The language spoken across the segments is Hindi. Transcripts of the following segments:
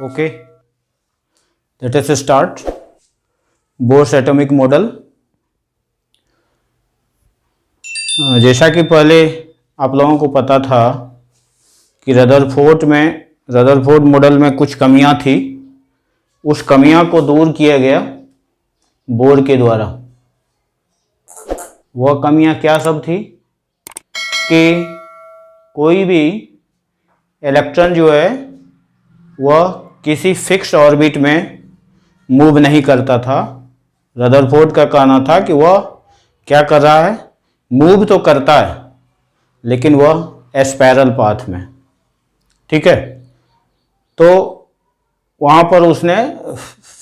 Okay, let us start Bohr's atomic model. जैसा कि पहले आप लोगों को पता था कि रदरफोर्ड मॉडल में कुछ कमियां थी, उस कमियां को दूर किया गया बोर के द्वारा। वह कमियां क्या सब थी कि कोई भी इलेक्ट्रॉन जो है वह किसी फिक्स ऑर्बिट में मूव नहीं करता था। रदरफोर्ड का कहना था कि वह क्या कर रहा है, मूव तो करता है लेकिन वह स्पाइरल पाथ में। ठीक है, तो वहाँ पर उसने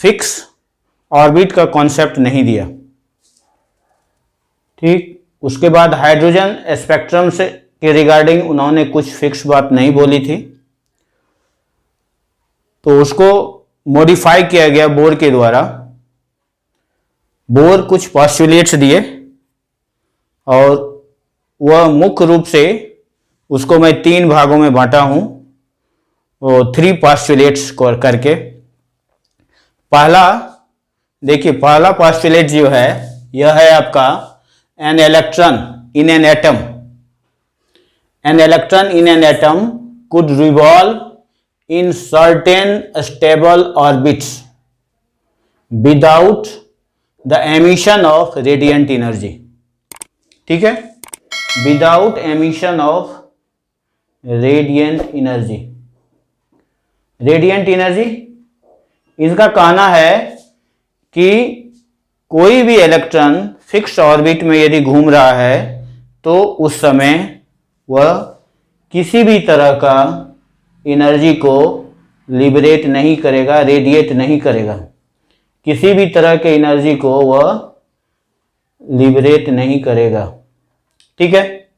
फिक्स ऑर्बिट का कॉन्सेप्ट नहीं दिया। ठीक, उसके बाद हाइड्रोजन स्पेक्ट्रम से के रिगार्डिंग उन्होंने कुछ फिक्स बात नहीं बोली थी, तो उसको मॉडिफाई किया गया बोर के द्वारा। बोर कुछ पॉस्टुलेट्स दिए और वह मुख्य रूप से उसको मैं 3 भागों में बांटा हूं, वो 3 पॉस्टुलेट्स करके। पहला देखिए, पहला पॉस्टुलेट जो है यह है आपका an electron in an atom. An electron in an atom could revolve in certain stable orbits without the emission of radiant energy। ठीक है, without emission of radiant energy। radiant energy इसका कहना है कि कोई भी इलेक्ट्रॉन फिक्स ऑर्बिट में यदि घूम रहा है तो उस समय वह किसी भी तरह का एनर्जी को लिबरेट नहीं करेगा, रेडिएट नहीं करेगा। किसी भी तरह के एनर्जी को वह लिबरेट नहीं करेगा। ठीक है,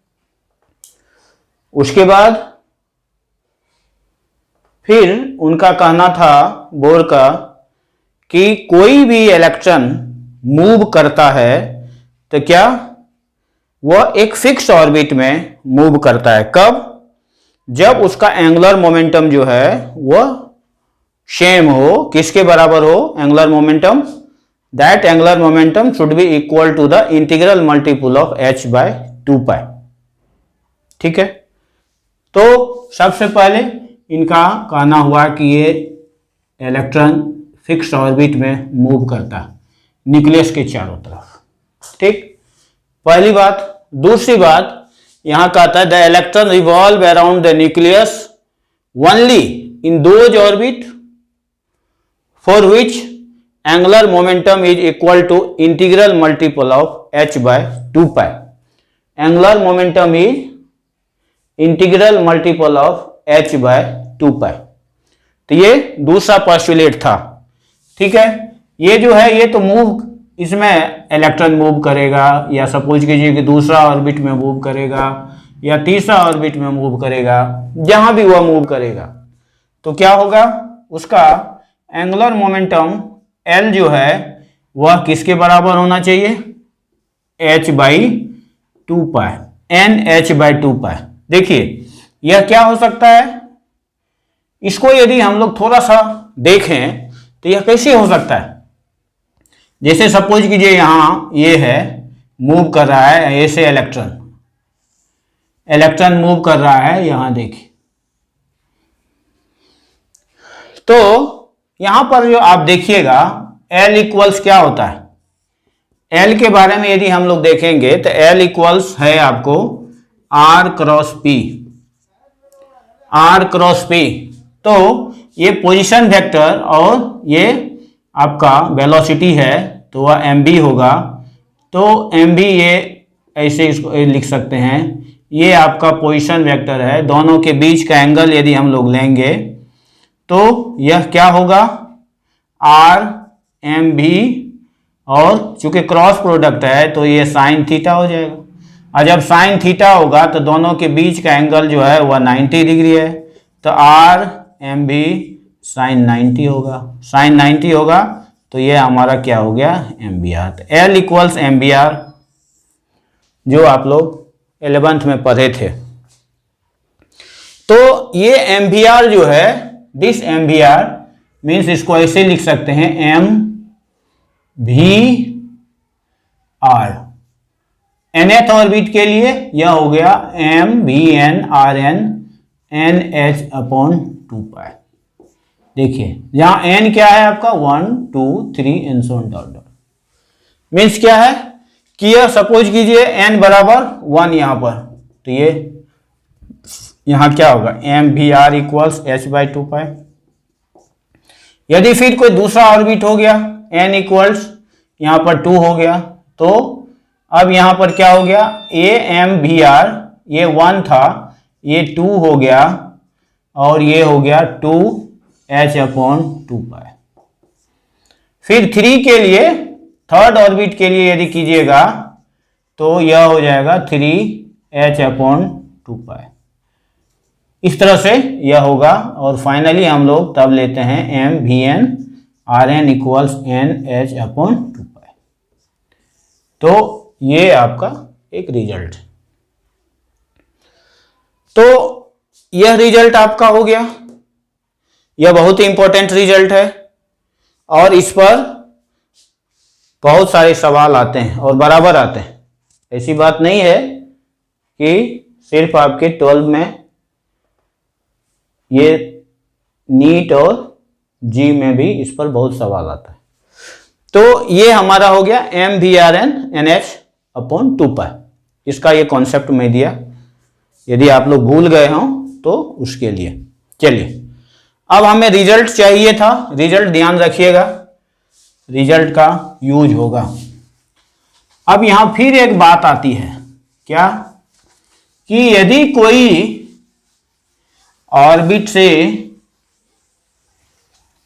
उसके बाद फिर उनका कहना था बोर का कि कोई भी इलेक्ट्रॉन मूव करता है तो क्या वह एक फिक्स ऑर्बिट में मूव करता है। कब? जब उसका एंगुलर मोमेंटम जो है वह सेम हो, किसके बराबर हो, angular momentum. That angular momentum should be equal to the integral multiple of h/2π। ठीक है, तो सबसे पहले इनका कहना हुआ कि ये इलेक्ट्रॉन फिक्स ऑर्बिट में मूव करता है न्यूक्लियस के चारों तरफ। ठीक, पहली बात। दूसरी बात यहां कहता है the electron revolve around the nucleus only in those orbit for which angular momentum is equal to integral multiple of h/2π। Angular momentum is integral multiple of h/2π। तो ये दूसरा पोस्टुलेट था। ठीक है, ये जो है ये तो मूव, इसमें इलेक्ट्रॉन मूव करेगा, या सपोज कीजिए कि दूसरा ऑर्बिट में मूव करेगा या तीसरा ऑर्बिट में मूव करेगा, जहां भी वह मूव करेगा तो क्या होगा, उसका एंगुलर मोमेंटम L जो है वह किसके बराबर होना चाहिए, h/2π, NH/2π। देखिए यह क्या हो सकता है, इसको यदि हम लोग थोड़ा सा देखें तो यह कैसे हो सकता है। जैसे सपोज कीजिए यहां ये है, मूव कर रहा है ऐसे इलेक्ट्रॉन मूव कर रहा है, यहां देखिए। तो यहां पर जो आप देखिएगा L इक्वल्स क्या होता है, L के बारे में यदि हम लोग देखेंगे तो L इक्वल्स है आपको R×P। R×P, तो ये पोजीशन वेक्टर और ये आपका वेलोसिटी है तो वह mv होगा। तो mv ये ऐसे इसको लिख सकते हैं, ये आपका पोजीशन वेक्टर है। दोनों के बीच का एंगल यदि हम लोग लेंगे तो यह क्या होगा, r/mv, और चूंकि क्रॉस प्रोडक्ट है तो ये साइन थीटा हो जाएगा। और जब साइन थीटा होगा तो दोनों के बीच का एंगल जो है वह 90 डिग्री है, तो r/mv साइन 90 होगा। साइन 90 होगा तो ये हमारा क्या हो गया, MVR। तो L इक्वल्स MVR, जो आप लोग 11th में पढ़े थे। तो ये MVR जो है, दिस MVR मीन्स इसको ऐसे लिख सकते हैं m v are. nth orbit के लिए यह हो गया m v n r n n h upon 2 pi. देखिए यहां एन क्या है आपका 1 2 3 and so on dot dot. Means क्या है कि यह सपोज कीजिए एन बराबर 1 यहां पर, तो ये यहां क्या होगा M v are equals H by 2 पाई। यदि फिर कोई दूसरा ऑर्बिट हो गया एन इक्वल्स यहां पर 2 हो गया, तो अब यहां पर क्या हो गया ए एम भी आर, ये 1 था ये 2 हो गया और ये हो गया 2 एच अपॉन 2 पाई। फिर 3 के लिए थर्ड ऑर्बिट के लिए यदि कीजिएगा तो यह हो जाएगा 3 एच अपॉन 2 पाई। इस तरह से यह होगा और फाइनली हम लोग तब लेते हैं m v n r n equals n h upon 2 pi. तो ये आपका एक रिजल्ट। तो यह रिजल्ट आपका हो गया, यह बहुत ही इंपॉर्टेंट रिजल्ट है और इस पर बहुत सारे सवाल आते हैं और बराबर आते हैं। ऐसी बात नहीं है कि सिर्फ आपके 12 में, ये नीट और जी में भी इस पर बहुत सवाल आता है। तो ये हमारा हो गया m v r n n h upon 2 pi. इसका ये कॉन्सेप्ट मैं दिया, यदि आप लोग भूल गए हों तो उसके लिए। चलिए अब हमें रिजल्ट चाहिए था, रिजल्ट ध्यान रखिएगा, रिजल्ट का यूज होगा। अब यहां फिर एक बात आती है क्या कि यदि कोई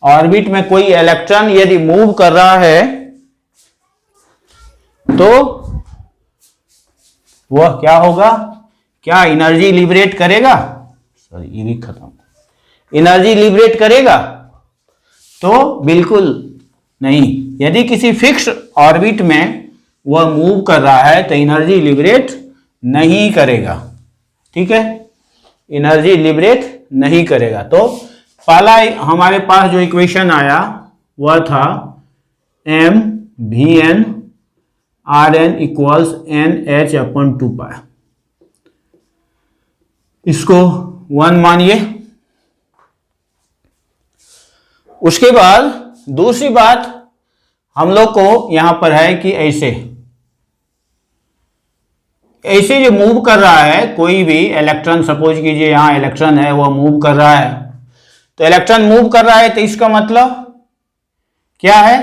ऑर्बिट में कोई इलेक्ट्रॉन यदि मूव कर रहा है तो वह क्या होगा, क्या एनर्जी लिबरेट करेगा, सॉरी ये भी खत्म, एनर्जी लिबरेट करेगा? तो बिल्कुल नहीं। यदि किसी फिक्स ऑर्बिट में वह मूव कर रहा है तो एनर्जी लिबरेट नहीं करेगा, ठीक है, एनर्जी लिबरेट नहीं करेगा। तो पहला हमारे पास जो इक्वेशन आया वह था m v n r n equals n h upon 2 pi. इसको 1 मानिए। उसके बाद दूसरी बात हम लोग को यहां पर है कि ऐसे जो मूव कर रहा है कोई भी इलेक्ट्रॉन, सपोज कीजिए यहां इलेक्ट्रॉन है वह मूव कर रहा है, तो इलेक्ट्रॉन मूव कर रहा है तो इसका मतलब क्या है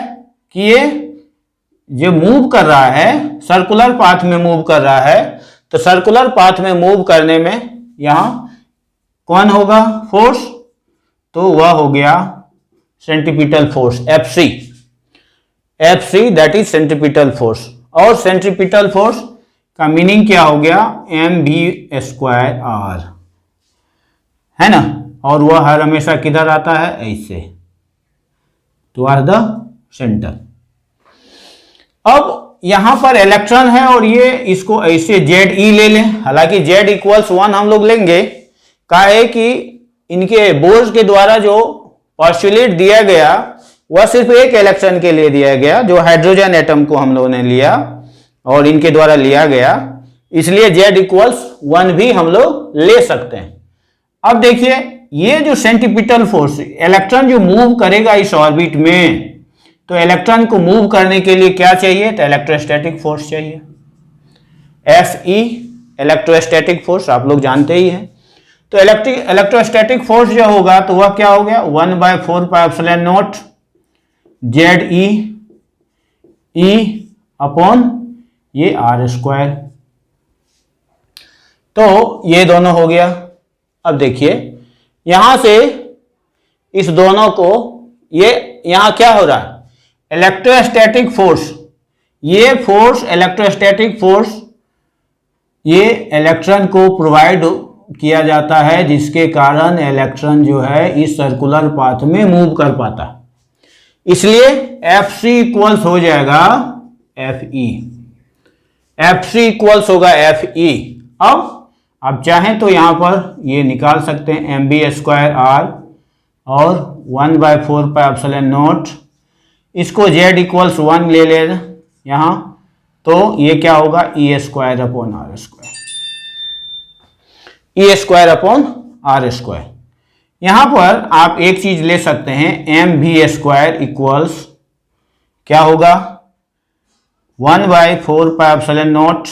कि ये जो मूव कर रहा है सर्कुलर पाथ में मूव कर रहा है, तो सर्कुलर पाथ में मूव करने में यहां कौन होगा फोर्स, तो वह हो गया centripetal force F see that is centripetal force. और सेंट्रीपिटल फोर्स का मीनिंग क्या हो गया एम बी स्क्वायर आर, है ना, और वह हर हमेशा किधर आता है ऐसे टुवर्ड द सेंटर। अब यहां पर इलेक्ट्रॉन है और ये इसको ऐसे जेड ई ले लें, हालांकि जेड इक्वल्स 1 हम लोग लेंगे, का है कि इनके बोर्स के द्वारा जो पॉस्टुलेट दिया गया वह सिर्फ एक इलेक्ट्रॉन के लिए दिया गया, जो हाइड्रोजन एटम को हम लोगों ने लिया और इनके द्वारा लिया गया, इसलिए Z इक्वल्स 1 भी हम लोग ले सकते हैं। अब देखिए ये जो सेंट्रीपिटल फोर्स, इलेक्ट्रॉन जो मूव करेगा इस ऑर्बिट में, तो इलेक्ट्रॉन को मूव करने के लिए क्या चाहिए, तो इलेक्ट्रोस्टैटिक फोर्स चाहिए, Fe इलेक्ट्रोस्टैटिक फोर्स आप लोग जानते ही हैं। तो इलेक्ट्रोस्टैटिक फोर्स जो होगा तो वह क्या हो गया 1/4 pi epsilon not ZE E upon ये आर स्क्वायर। तो ये दोनों हो गया। अब देखिए यहां से इस दोनों को, ये यहां क्या हो रहा है इलेक्ट्रोस्टैटिक फोर्स, ये फोर्स इलेक्ट्रोस्टैटिक फोर्स ये इलेक्ट्रॉन को प्रोवाइड किया जाता है, जिसके कारण इलेक्ट्रॉन जो है इस सर्कुलर पाथ में मूव कर पाता है। इसलिए Fc इक्वल्स हो जाएगा Fe, Fc इक्वल्स होगा Fe। अब आप चाहें तो यहां पर ये निकाल सकते हैं एम बी स्क्वायर आर और 1/4πε0, इसको z इक्वल्स 1 ले लेना यहाँ, तो ये क्या होगा E²/r², E²/r²। यहां पर आप एक चीज ले सकते हैं, mv² इक्वल्स क्या होगा 1/4πε0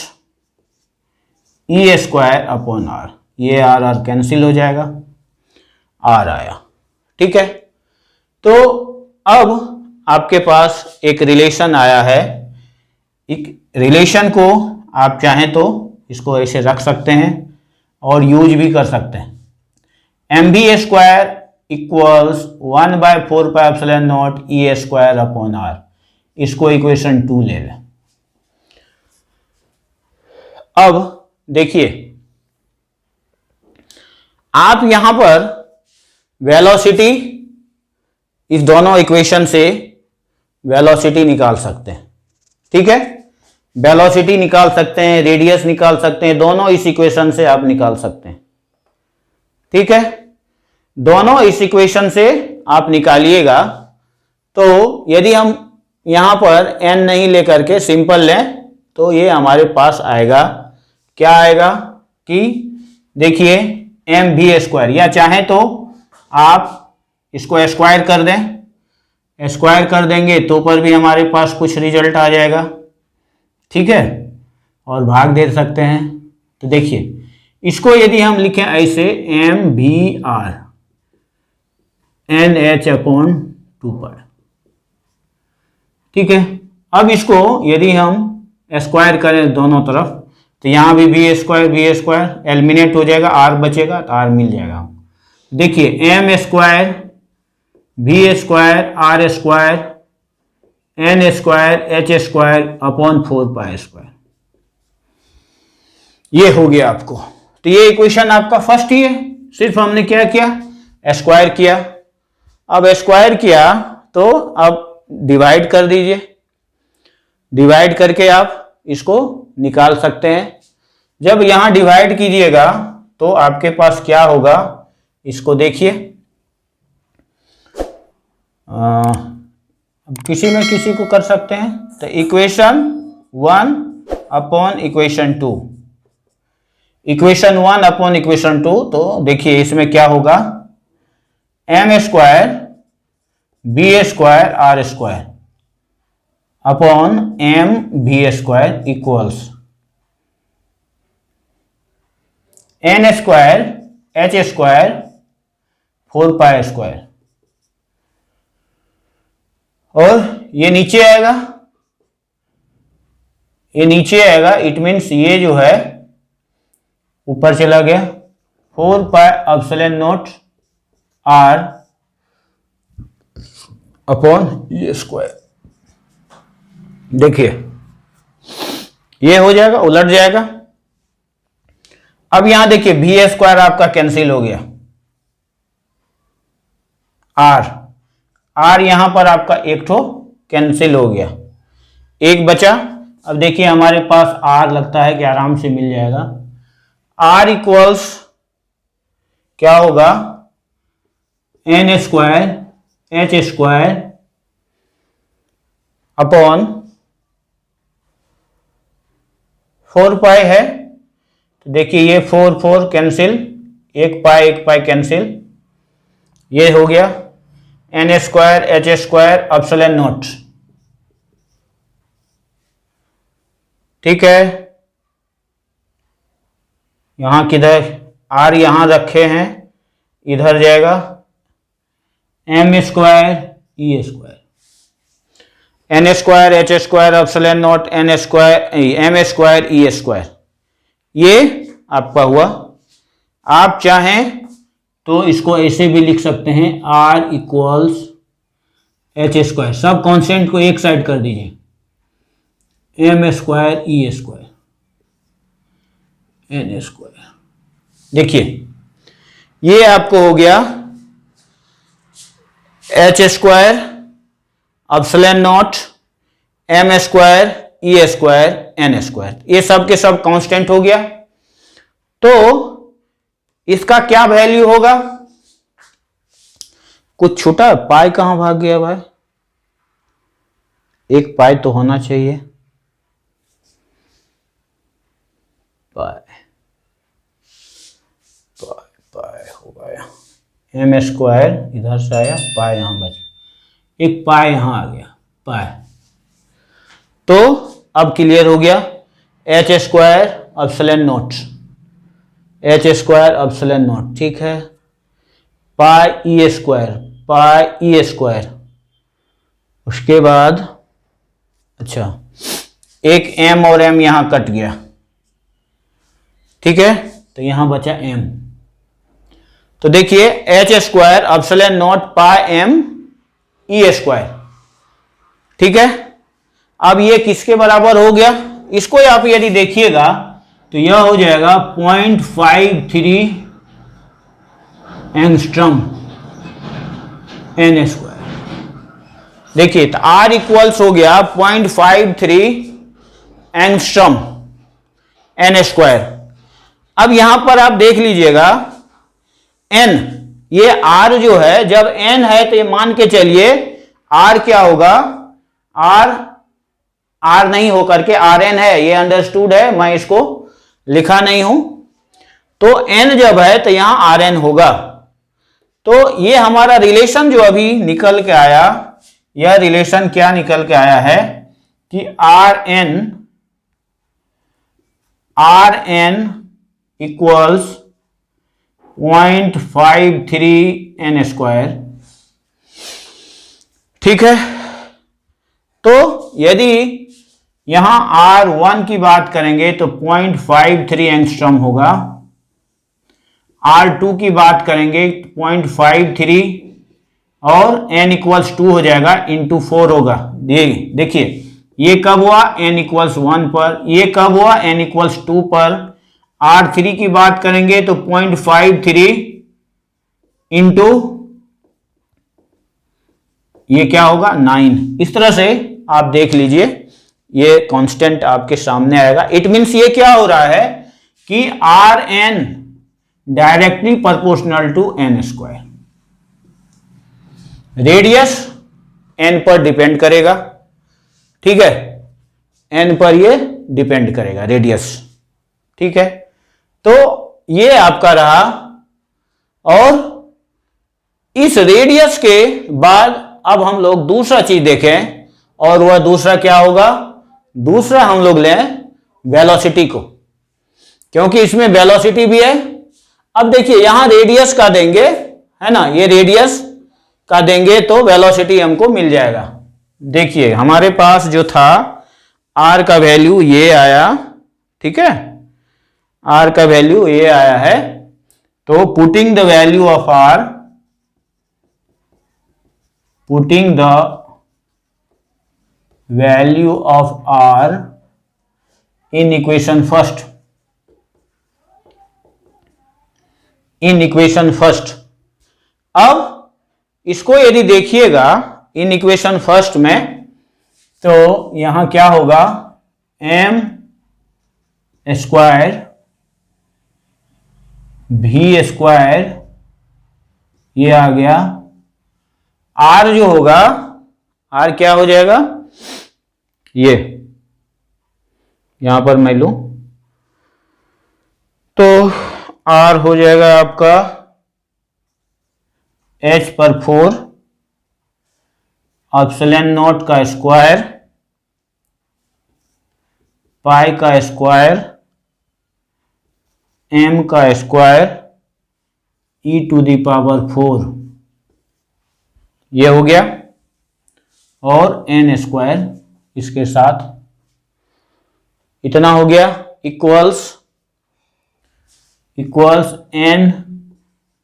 E²/r, ये r कैंसिल हो जाएगा, r आया। ठीक है, तो अब आपके पास एक रिलेशन आया है। एक रिलेशन को आप चाहें तो इसको ऐसे रख सकते हैं और यूज भी कर सकते हैं। mv² इक्वल्स 1/4πε0 E²/r, इसको इक्वेशन 2 ले लें। अब देखिए, आप यहां पर वेलोसिटी, इस दोनों इक्वेशन से वेलोसिटी निकाल सकते हैं। ठीक है, वेलोसिटी निकाल सकते हैं, रेडियस निकाल सकते हैं, दोनों इस इक्वेशन से आप निकाल सकते हैं। ठीक है, दोनों इस इक्वेशन से आप निकालिएगा। तो यदि हम यहां पर n नहीं लेकर के सिंपल लें तो ये हमारे पास आएगा, क्या आएगा कि देखिए mv², या चाहे तो आप इसको स्क्वायर कर दें, स्क्वायर कर देंगे तो पर भी हमारे पास कुछ रिजल्ट आ जाएगा। ठीक है, और भाग दे सकते हैं। तो देखिए, इसको यदि हम लिखें ऐसे mvr NH/2π, ठीक है। अब इसको यदि हम स्क्वायर करें दोनों तरफ, तो यहां भी v² एलिमिनेट हो जाएगा, r बचेगा तो r मिल जाएगा। देखिए m² v² r² n² h²/4π², ये हो गया आपको। तो ये इक्वेशन आपका फर्स्ट ही है, सिर्फ हमने क्या किया, स्क्वायर किया। अब स्क्वायर किया तो अब डिवाइड कर दीजिए, डिवाइड करके आप इसको निकाल सकते हैं। जब यहां डिवाइड कीजिएगा तो आपके पास क्या होगा, इसको देखिए, किसी में किसी को कर सकते हैं। तो इक्वेशन 1/इक्वेशन 2, इक्वेशन 1/इक्वेशन 2, तो देखिए इसमें क्या होगा, m² v² r² upon mv² equals n² h² 4π², और ये नीचे आएगा, ये नीचे आएगा, इट मीन्स ये जो है ऊपर चला गया, 4πε0 r अपॉन e²। देखिए ये हो जाएगा, उलट जाएगा। अब यहां देखिए v² आपका कैंसिल हो गया, r यहां पर आपका एक ठो कैंसिल हो गया, एक बचा। अब देखिए हमारे पास r लगता है कि आराम से मिल जाएगा। r इक्वल्स क्या होगा, n² h² अपॉन 4π है। तो देखिए ये 4 कैंसिल, एक पाई कैंसिल, ये हो गया n² h² ε0। ठीक है, यहां किधर r यहां रखे हैं, इधर जाएगा m² e², n² h² ε0 m² e², ये आपका हुआ। आप चाहें तो इसको ऐसे भी लिख सकते हैं, r इक्वल्स h², सब कांस्टेंट को एक साइड कर दीजिए, m² e² n²। देखिए ये आपको हो गया h² ε0 m² e² n², ये सब के सब कांस्टेंट हो गया। तो इसका क्या वैल्यू होगा, कुछ छूटा, पाई कहाँ भाग गया भाई? एक पाई तो होना चाहिए। पाई पाई पाई हो गया, एम स्क्वायर इधर से आया, पाई यहां बच, एक पाई यहां आ गया, पाई। तो अब क्लियर हो गया, H square epsilon not, H square epsilon not, ठीक है। पाई ई स्क्वायर, पाई ई स्क्वायर, उसके बाद अच्छा एक एम और एम यहां कट गया, ठीक है, तो यहां बचा एम। तो देखिए h square epsilon naught pi m e square, ठीक है। अब ये किसके बराबर हो गया? इसको आप यदि देखिएगा तो यह हो जाएगा 0.53 एंगस्ट्रम एन स्क्वायर। देखिए तो आर इक्वल्स हो गया 0.53 एंगस्ट्रम एन स्क्वायर। अब यहां पर आप देख लीजिएगा एन, ये आर जो है, जब एन है तो ये मान के चलिए आर क्या होगा, आर नहीं होकर के आर एन है, ये अंडरस्टूड है, मैं इसको लिखा नहीं हूं। तो एन जब है तो यहां आर एन होगा। तो ये हमारा रिलेशन जो अभी निकल के आया, यह रिलेशन क्या निकल के आया है कि r n equals 0.53 n square, ठीक है। तो यदि यहां R1 की बात करेंगे तो 0.53 एंगस्ट्रम होगा, R2 की बात करेंगे 0.53 और n इक्वल्स 2 हो जाएगा, इंटू 4 होगा। देखिए ये कब हुआ, n इक्वल्स 1 पर, ये कब हुआ, n इक्वल्स 2 पर। R3 की बात करेंगे तो 0.53 इंटू ये क्या होगा 9। इस तरह से आप देख लीजिए, ये कांस्टेंट आपके सामने आएगा। इट मींस ये क्या हो रहा है कि r n directly proportional to n square, radius n पर डिपेंड करेगा, ठीक है, एन पर ये डिपेंड करेगा रेडियस, ठीक है। तो ये आपका रहा, और इस रेडियस के बाद अब हम लोग दूसरा चीज देखें, और वह दूसरा क्या होगा, दूसरा हम लोग लें वेलोसिटी को, क्योंकि इसमें वेलोसिटी भी है। अब देखिए यहां रेडियस का देंगे, है ना, ये रेडियस का देंगे तो वेलोसिटी हमको मिल जाएगा। देखिए हमारे पास जो था आर का वैल्यू ये आया, ठीक है, आर का वैल्यू ये आया है। तो putting the value of r, putting the value of r in equation first, अब इसको यदि देखिएगा इन इक्वेशन फर्स्ट में, तो यहां क्या होगा, m स्क्वायर v स्क्वायर, ये आ गया, आर जो होगा, आर क्या हो जाएगा, ये यहां पर मैं लूं तो आर हो जाएगा आपका h पर 4 एप्सिलॉन नॉट का स्क्वायर, पाई का स्क्वायर, m का square, e to the power 4, ये हो गया, और n स्क्वायर इसके साथ, इतना हो गया, इक्वल्स एन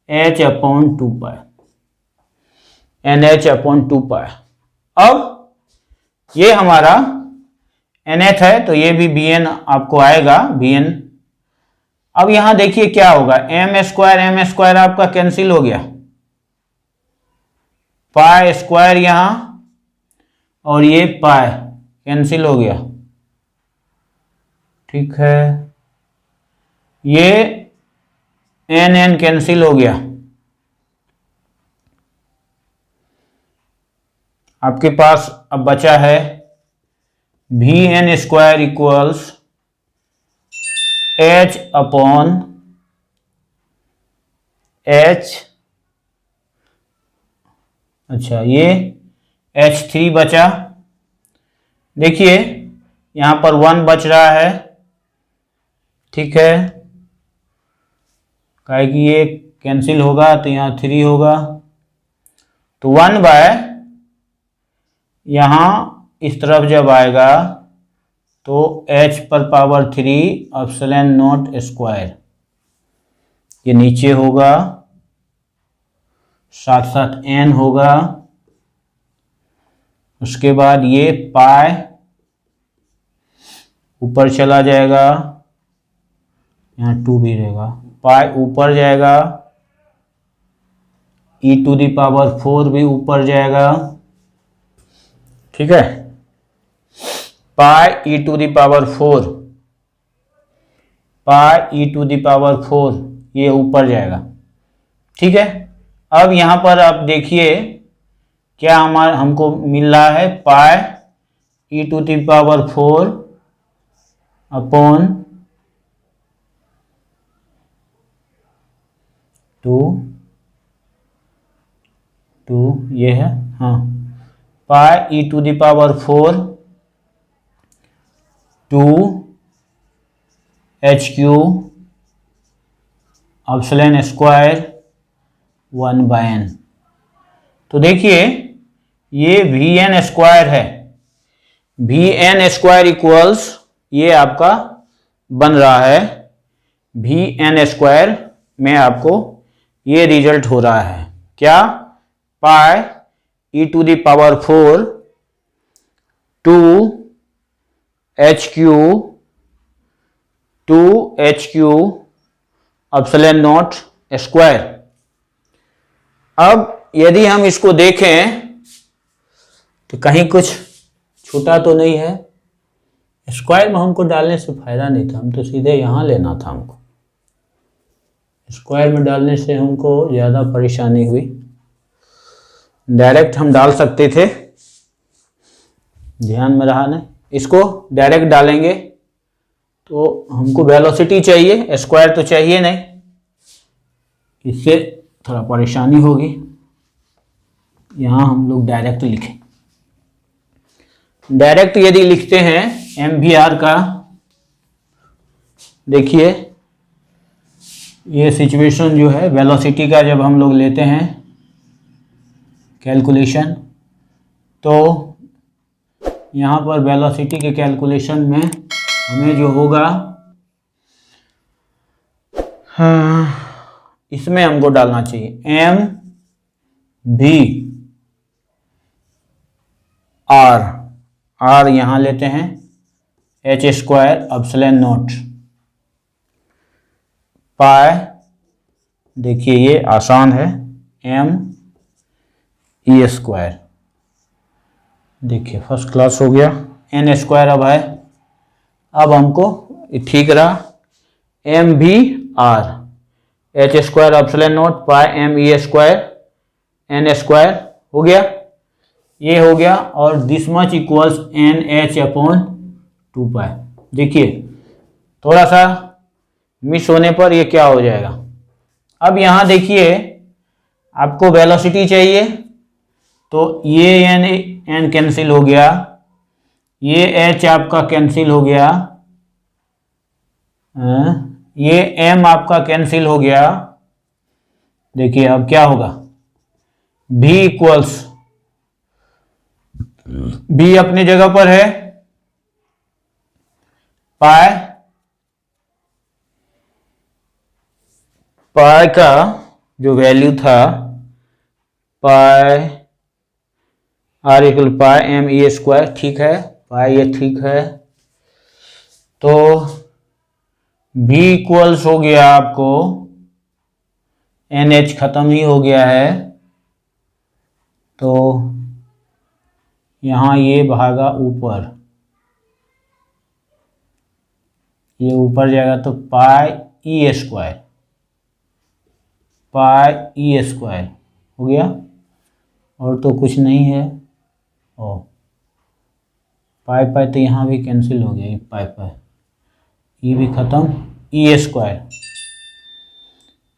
एच अपॉन 2 पाई, एन एच अपॉन 2 पाई। अब ये हमारा एन एच है तो ये भी बी एन आपको आएगा, बी एन। अब यहां देखिए क्या होगा, एम स्क्वायर आपका कैंसिल हो गया, पाई स्क्वायर यहां, और ये पाई कैंसिल हो गया, ठीक है, ये एन कैंसिल हो गया, आपके पास अब बचा है v n square equals h upon h, अच्छा ये H3 बचा। देखिए यहां पर 1 बच रहा है, ठीक है, काहे कि ये कैंसिल होगा तो यहाँ 3 होगा, तो 1 बाय यहाँ इस तरफ जब आएगा तो h पर पावर 3 एप्सिलॉन नॉट स्क्वायर, ये नीचे होगा, साथ साथ n होगा, उसके बाद ये पाई ऊपर चला जाएगा, यहाँ 2 भी रहेगा, पाई ऊपर जाएगा, e टू दी पावर 4 भी ऊपर जाएगा, ठीक है, pi e to the power 4, pi e to the power 4 ये ऊपर जाएगा, ठीक है। अब यहां पर आप देखिए क्या हमको मिल रहा है, pi e to the power 4 upon 2 ये है, हाँ, pi e to the power 4 2 HQ epsilon square 1 by n। तो देखिए ये वी एन स्क्वायर है, वी एन स्क्वायर इक्वल्स ये आपका बन रहा है वी एन स्क्वायर में आपको ये रिजल्ट हो रहा है क्या, pi e to the power 4 2 HQ epsilon naught square. अब यदि हम इसको देखें तो कहीं कुछ छूटा तो नहीं है, स्क्वायर में हमको डालने से फायदा नहीं था, हम तो सीधे यहां लेना था, हमको स्क्वायर में डालने से हमको ज़्यादा परेशानी हुई, डायरेक्ट हम डाल सकते थे, ध्यान में रहा नहीं, इसको डायरेक्ट डालेंगे तो हमको वेलोसिटी चाहिए, स्क्वायर तो चाहिए नहीं, इससे थोड़ा परेशानी होगी, यहाँ हम लोग डायरेक्ट लिखें। डायरेक्ट यदि लिखते हैं MVR का, देखिए ये सिचुएशन जो है वेलोसिटी का जब हम लोग लेते हैं कैलकुलेशन, तो यहाँ पर वेलोसिटी के कैलकुलेशन में हमें जो होगा, हाँ, इसमें हमको डालना चाहिए MVR यहाँ लेते हैं H स्क्वायर एप्सिलॉन नॉट पाई, देखिए ये आसान है, ME स्क्वायर, देखिए फर्स्ट क्लास हो गया, N स्क्वायर अब है, अब हमको ठीक रहा, MVR H square epsilon naught पाई ME स्क्वायर N स्क्वायर हो गया, ये हो गया, और this much equals NH upon 2 pi. देखिए थोड़ा सा मिस होने पर ये क्या हो जाएगा, अब यहाँ देखिए आपको वेलोसिटी चाहिए, तो ये n कैंसिल हो गया, ये h आपका कैंसिल हो गया, ये m आपका कैंसिल हो गया, देखिए अब क्या होगा, v इक्वल्स, v अपनी जगह पर है, पाई का जो वैल्यू था, पाई R equal pi ME square, ठीक है, पाई ये ठीक है, तो v इक्वल्स हो गया आपको, NH खत्म ही हो गया है, तो यहाँ ये भागा ऊपर, ये ऊपर जाएगा तो पाई E स्क्वायर, पाई E स्क्वायर हो गया, और तो कुछ नहीं है, ओ पाई पाई तो यहाँ भी कैंसिल हो गया, ये पाई पाई, ई भी खत्म, ई स्क्वायर,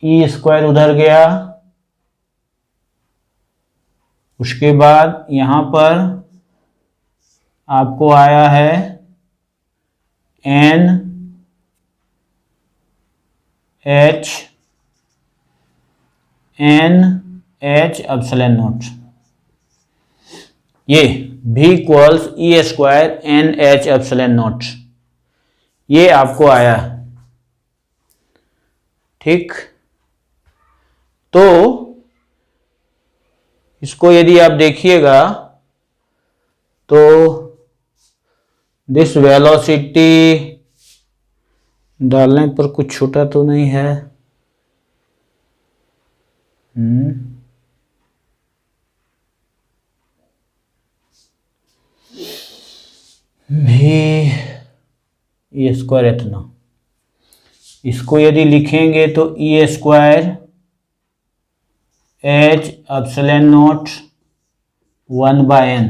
ई स्क्वायर उधर गया। उसके बाद यहाँ पर आपको आया है एन एच एप्सिलॉन नॉट, ये v equals e square n h epsilon naught, ये आपको आया। ठीक, तो इसको यदि आप देखिएगा तो दिस वेलोसिटी डालने पर कुछ छोटा तो नहीं है, भी ई स्क्वायर इतना, इसको यदि लिखेंगे तो e square h epsilon naught 1/n,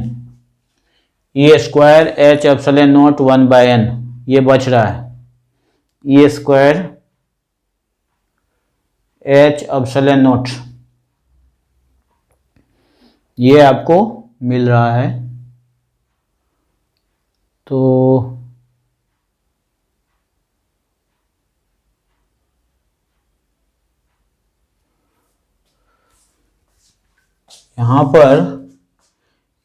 e square h epsilon naught 1/n, ये बच रहा है e square h epsilon naught, ये आपको मिल रहा है। तो यहाँ पर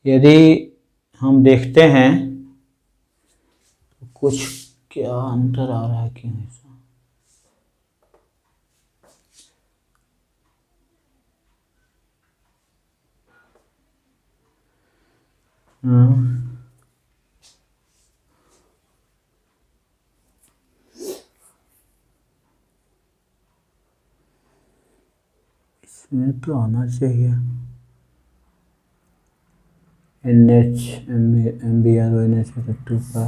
यदि हम देखते हैं तो कुछ क्या अंतर आ रहा है, क्यों ऐसा? इसमें तो आना चाहिए NH MVR NH 2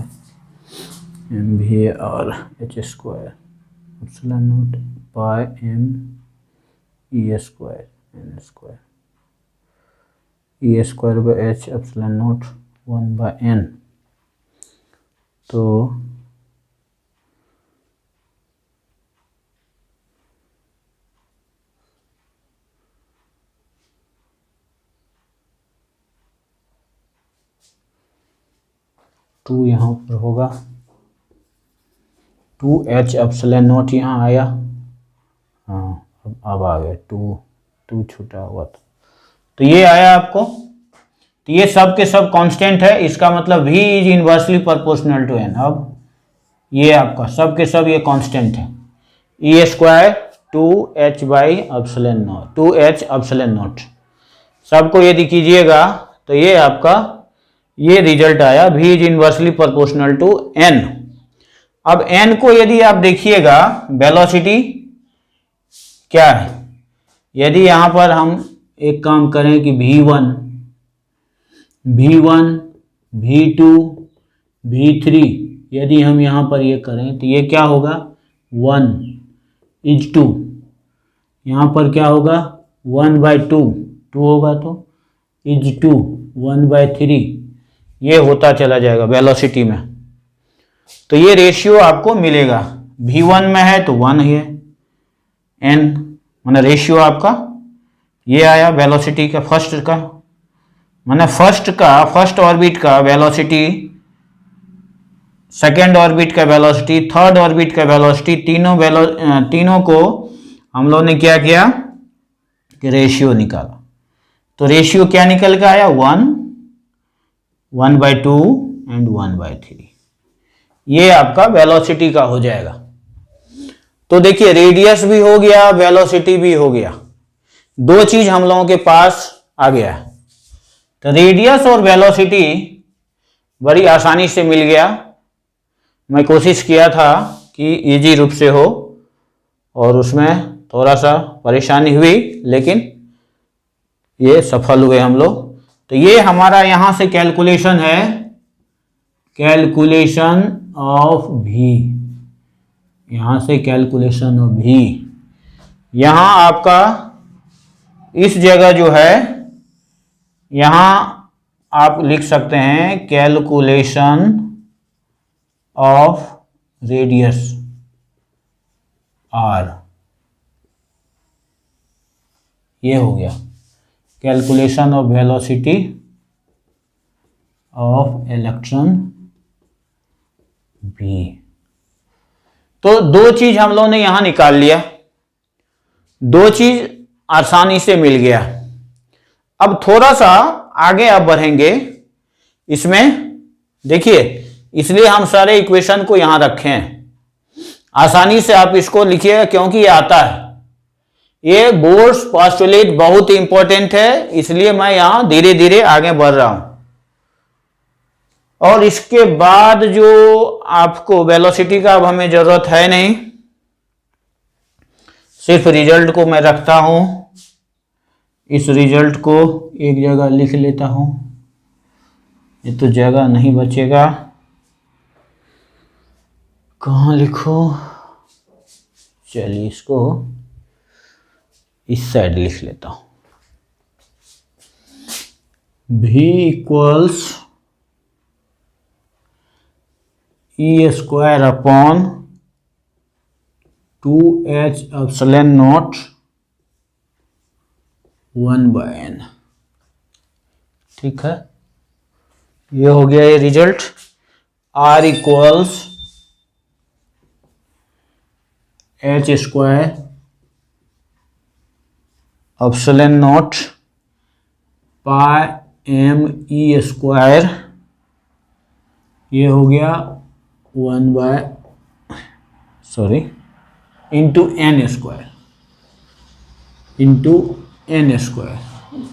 m v r h square epsilon naught pi m e square n square, e square by h epsilon naught 1/n, तो टू यहाँ पर होगा, 2h एप्सिलॉन नॉट यहाँ आया, हाँ अब आ गया, टू छूटा हुआ था, तो ये आया आपको। तो ये सब के सब कांस्टेंट है, इसका मतलब v is inversely proportional to n। अब ये आपका सब के सब ये कांस्टेंट है, e square 2h by epsilon naught, 2h epsilon naught, सबको यदि कीजिएगा तो ये आपका ये रिजल्ट आया, v is inversely proportional to n। अब n को यदि आप देखिएगा वेलोसिटी क्या है, यदि यहां पर हम एक काम करें कि v1 v2 v3, यदि हम यहां पर ये करें तो ये क्या होगा 1 इज 2, यहां पर क्या होगा 1/2 होगा, तो इज 2 1/3, ये होता चला जाएगा वेलोसिटी में। तो ये रेशियो आपको मिलेगा, v1 में है तो 1 है, n माने रेशियो आपका ये आया वेलोसिटी का, फर्स्ट का माने फर्स्ट ऑर्बिट का वेलोसिटी, सेकेंड ऑर्बिट का वेलोसिटी, थर्ड ऑर्बिट का वेलोसिटी, तीनों को हम लोग ने क्या किया कि रेशियो निकाला। तो रेशियो क्या निकल के आया 1/2 एंड 1/3, ये आपका वेलोसिटी का हो जाएगा। तो देखिए रेडियस भी हो गया, वेलोसिटी भी हो गया, दो चीज हम लोगों के पास आ गया। तो रेडियस और वेलोसिटी बड़ी आसानी से मिल गया, मैं कोशिश किया था कि इजी रूप से हो और उसमें थोड़ा सा परेशानी हुई, लेकिन ये सफल हुए हम लोग। तो ये हमारा यहां से कैलकुलेशन है, कैलकुलेशन ऑफ v, यहां से कैलकुलेशन ऑफ v, यहां आपका इस जगह जो है, यहां आप लिख सकते हैं कैलकुलेशन ऑफ रेडियस आर। ये हो गया calculation of velocity of electron बी। तो दो चीज हम लोगों ने यहां निकाल लिया, दो चीज आसानी से मिल गया। अब थोड़ा सा आगे आप बढ़ेंगे इसमें, देखिए इसलिए हम सारे इक्वेशन को यहां रखे हैं, आसानी से आप इसको लिखिएगा क्योंकि ये आता है। ये बोर्ड्स पोस्टुलेट बहुत इंपॉर्टेंट है, इसलिए मैं यहां धीरे धीरे आगे बढ़ रहा हूं। और इसके बाद जो आपको वेलोसिटी का अब हमें जरूरत है नहीं, सिर्फ रिजल्ट को मैं रखता हूं। इस रिजल्ट को एक जगह लिख लेता हूं, ये तो जगह नहीं बचेगा, कहाँ लिखो, चलिए इसको इस साइड लिख लेता हूं। V equals e square upon 2h epsilon naught 1/n। ठीक है, ये हो गया ये result. R equals h square epsilon naught पाई m e स्क्वायर, ये हो गया 1/n²।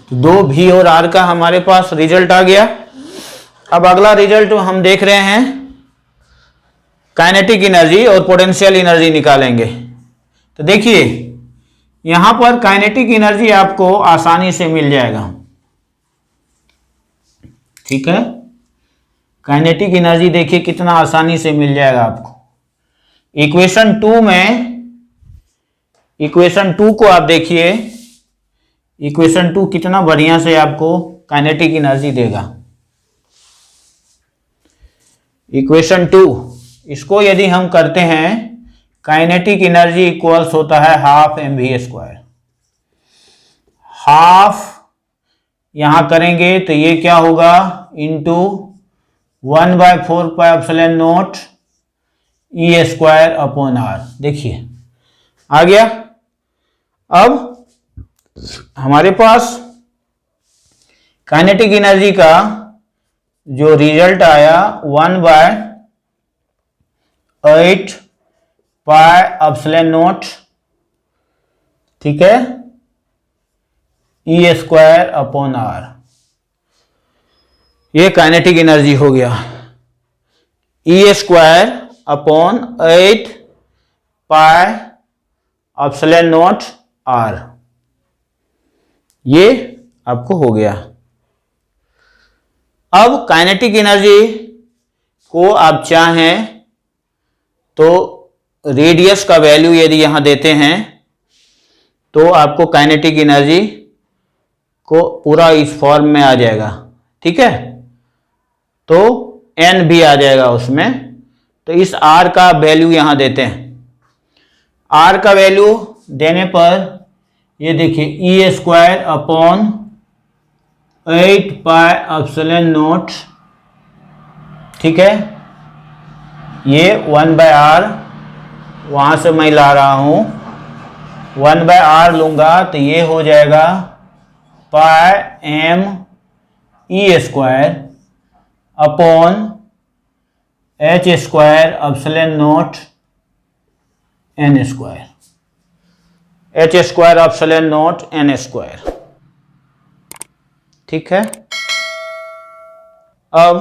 तो दो V और R का हमारे पास रिजल्ट आ गया। अब अगला रिजल्ट हम देख रहे हैं, काइनेटिक एनर्जी और पोटेंशियल एनर्जी निकालेंगे। तो देखिए यहां पर काइनेटिक एनर्जी आपको आसानी से मिल जाएगा। ठीक है, काइनेटिक एनर्जी देखिए कितना आसानी से मिल जाएगा आपको। इक्वेशन 2 में, इक्वेशन 2 को आप देखिए, इक्वेशन 2 कितना बढ़िया से आपको काइनेटिक एनर्जी देगा। इक्वेशन 2, इसको यदि हम करते हैं, काइनेटिक एनर्जी इक्वल्स होता है हाफ mv²। हाफ यहां करेंगे तो ये क्या होगा, into 1/4 pi epsilon not E² upon R। देखिए आ गया। अब हमारे पास काइनेटिक एनर्जी का जो रिजल्ट आया 1/8 पाई एप्सिलॉन नॉट, ठीक है, E² अपॉन R। ये काइनेटिक एनर्जी हो गया, E² upon 8 pi epsilon not R। ये आपको हो गया। अब काइनेटिक एनर्जी को आप चाहें तो रेडियस का वैल्यू यदि यहां देते हैं तो आपको काइनेटिक एनर्जी को पूरा इस फॉर्म में आ जाएगा। ठीक है, तो n भी आ जाएगा उसमें। तो इस r का वैल्यू यहां देते हैं। r का वैल्यू देने पर ये देखिए E² upon 8 pi epsilon not, ठीक है, ये 1/r, वहां से मैं ला रहा हूं 1/r लूंगा तो ये हो जाएगा पाई m E² upon h² epsilon not n², h² epsilon not n²। ठीक है, अब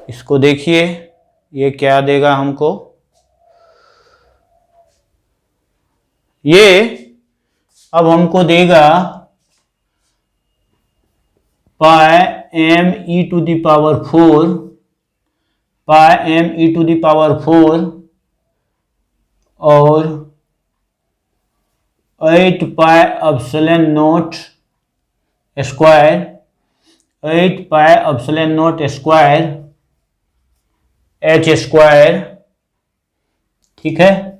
इसको देखिए ये क्या देगा हमको, ये अब हमको देगा पाई m e⁴ पाई m e⁴ और 8 pi epsilon naught square 8 pi epsilon naught square h square, ठीक है,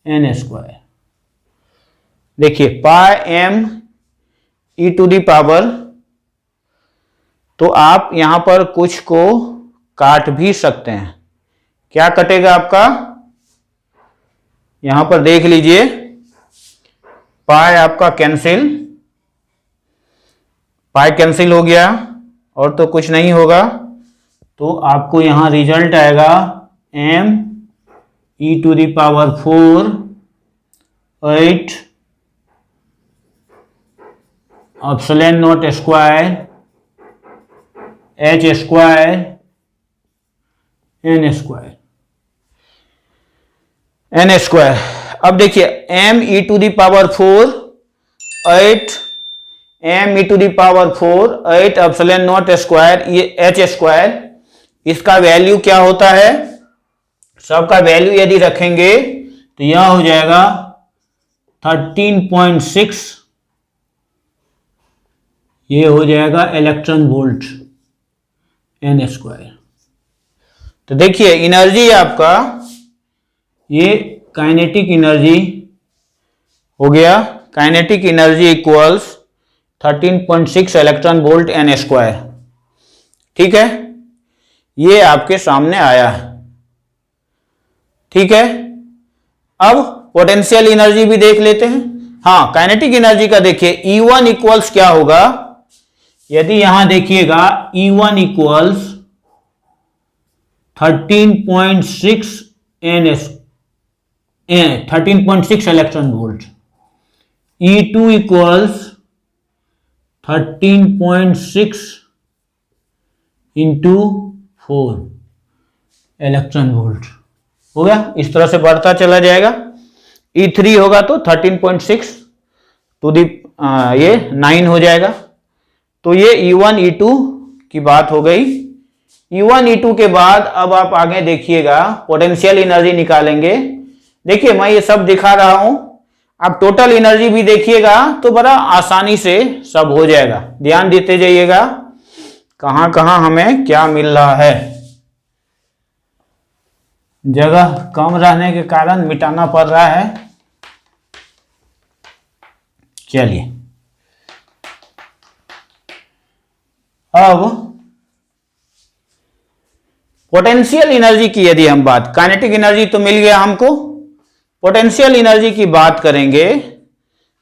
n स्क्वायर। देखिए pi m e to the power, तो आप यहां पर कुछ को काट भी सकते हैं। क्या कटेगा आपका, यहां पर देख लीजिए, पाई आपका कैंसिल, पाई कैंसिल हो गया और तो कुछ नहीं होगा, तो आपको यहां रिजल्ट आएगा m e to the power 4 8 epsilon naught square h square n square, n square. अब देखिए m e to the power 4 8 m e to the power 4 8 epsilon naught square, ये h स्क्वायर, इसका वैल्यू क्या होता है, सबका वैल्यू यदि रखेंगे तो यह हो जाएगा 13.6, ये हो जाएगा इलेक्ट्रॉन वोल्ट n स्क्वायर। तो देखिए एनर्जी आपका, ये काइनेटिक एनर्जी हो गया, kinetic energy equals 13.6 electron volt n square, ठीक है, ये आपके सामने आया है, ठीक है। अब पोटेंशियल एनर्जी भी देख लेते हैं। हाँ, काइनेटिक एनर्जी का देखिए E1 इक्वल्स क्या होगा, यदि यहां देखिएगा E1 equals 13.6 electron volt, E2 equals 13.6 into 4 electron volt हो गया, इस तरह से बढ़ता चला जाएगा। E3 होगा तो 13.6 टू दी ये 9 हो जाएगा। तो ये E1 E2 की बात हो गई। E1 E2 के बाद अब आप आगे देखिएगा, पोटेंशियल एनर्जी निकालेंगे। देखिए मैं ये सब दिखा रहा हूं, आप टोटल एनर्जी भी देखिएगा तो बड़ा आसानी से सब हो जाएगा। ध्यान देते जाइएगा कहां कहां हमें क्या मिल रहा है। जगह कम रहने के कारण मिटाना पड़ रहा है। चलिए अब पोटेंशियल एनर्जी की यदि हम बात, काइनेटिक एनर्जी तो मिल गया हमको, पोटेंशियल एनर्जी की बात करेंगे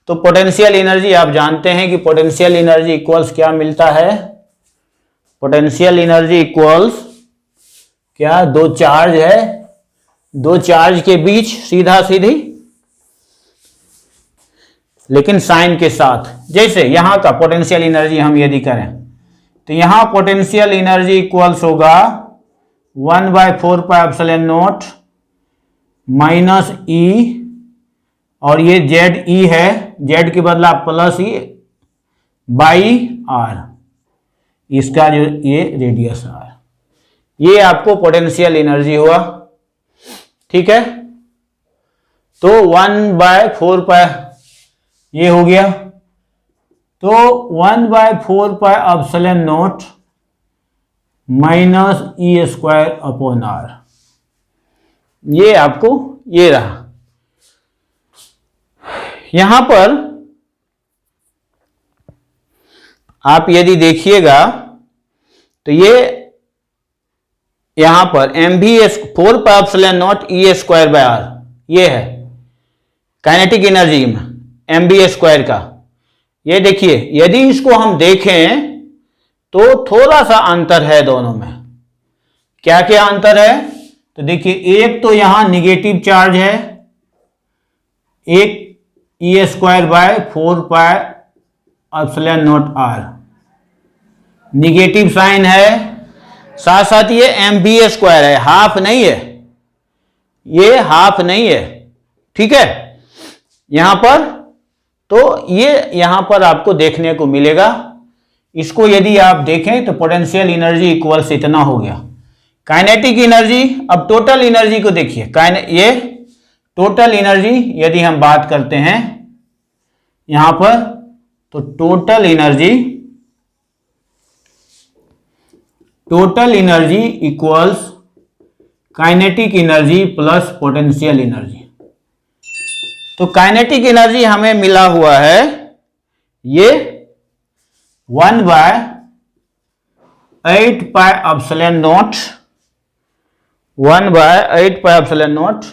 तो पोटेंशियल एनर्जी आप जानते हैं कि पोटेंशियल एनर्जी इक्वल्स क्या मिलता है, पोटेंशियल एनर्जी इक्वल्स क्या, दो चार्ज है, दो चार्ज के बीच सीधा सीधी, लेकिन साइन के साथ। जैसे यहां का पोटेंशियल एनर्जी हम यदि करें तो यहां पोटेंशियल एनर्जी इक्वल्स होगा 1/4 पाई एप्सिलॉन नॉट माइनस ई, और ये जेड ई है, जेड के बदला प्लस ई बाई आर, इसका जो ये रेडियस आर, ये आपको पोटेंशियल एनर्जी हुआ, ठीक है। तो 1/4 पाई ये हो गया, तो 1/4 pi epsilon naught minus e square upon r, ये आपको ये रहा। यहां पर आप यदि देखिएगा तो ये यहां पर mv 4 pi epsilon naught e square by r, ये है काइनेटिक एनर्जी में mv स्क्वायर का। ये देखिए यदि इसको हम देखें तो थोड़ा सा अंतर है दोनों में। क्या क्या अंतर है, तो देखिए एक तो यहां निगेटिव चार्ज है, एक e square by 4 pi epsilon naught r, negative sign है, साथ साथ ये mv स्क्वायर है, हाफ नहीं है, ये हाफ नहीं है, ठीक है। यहां पर तो ये यहां पर आपको देखने को मिलेगा। इसको यदि आप देखें तो पोटेंशियल एनर्जी इक्वल्स इतना हो गया। काइनेटिक एनर्जी, अब टोटल एनर्जी को देखिए, ये टोटल एनर्जी यदि हम बात करते हैं यहां पर, तो total energy total energy equals kinetic energy plus potential energy. तो काइनेटिक एनर्जी हमें मिला हुआ है ये 1/8 pi epsilon naught 1/8 pi epsilon naught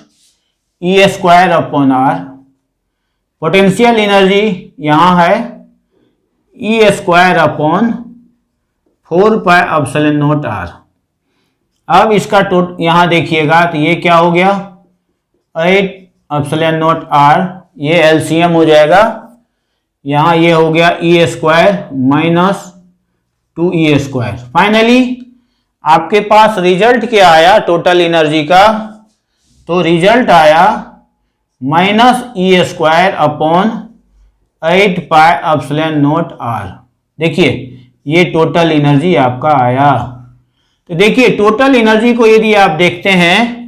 e square upon r. Potential energy यहां है e square upon 4 pi epsilon naught r. अब इसका यहां देखिएगा तो ये क्या हो गया 8 एप्सिलॉन नॉट आर, ये एलसीएम हो जाएगा, यहां ये हो गया e square minus 2e square. Finally आपके पास रिजल्ट क्या आया टोटल एनर्जी का, तो रिजल्ट आया minus e square upon 8 pi epsilon naught r. देखिए ये टोटल एनर्जी आपका आया। तो देखिए टोटल एनर्जी को यदि आप देखते हैं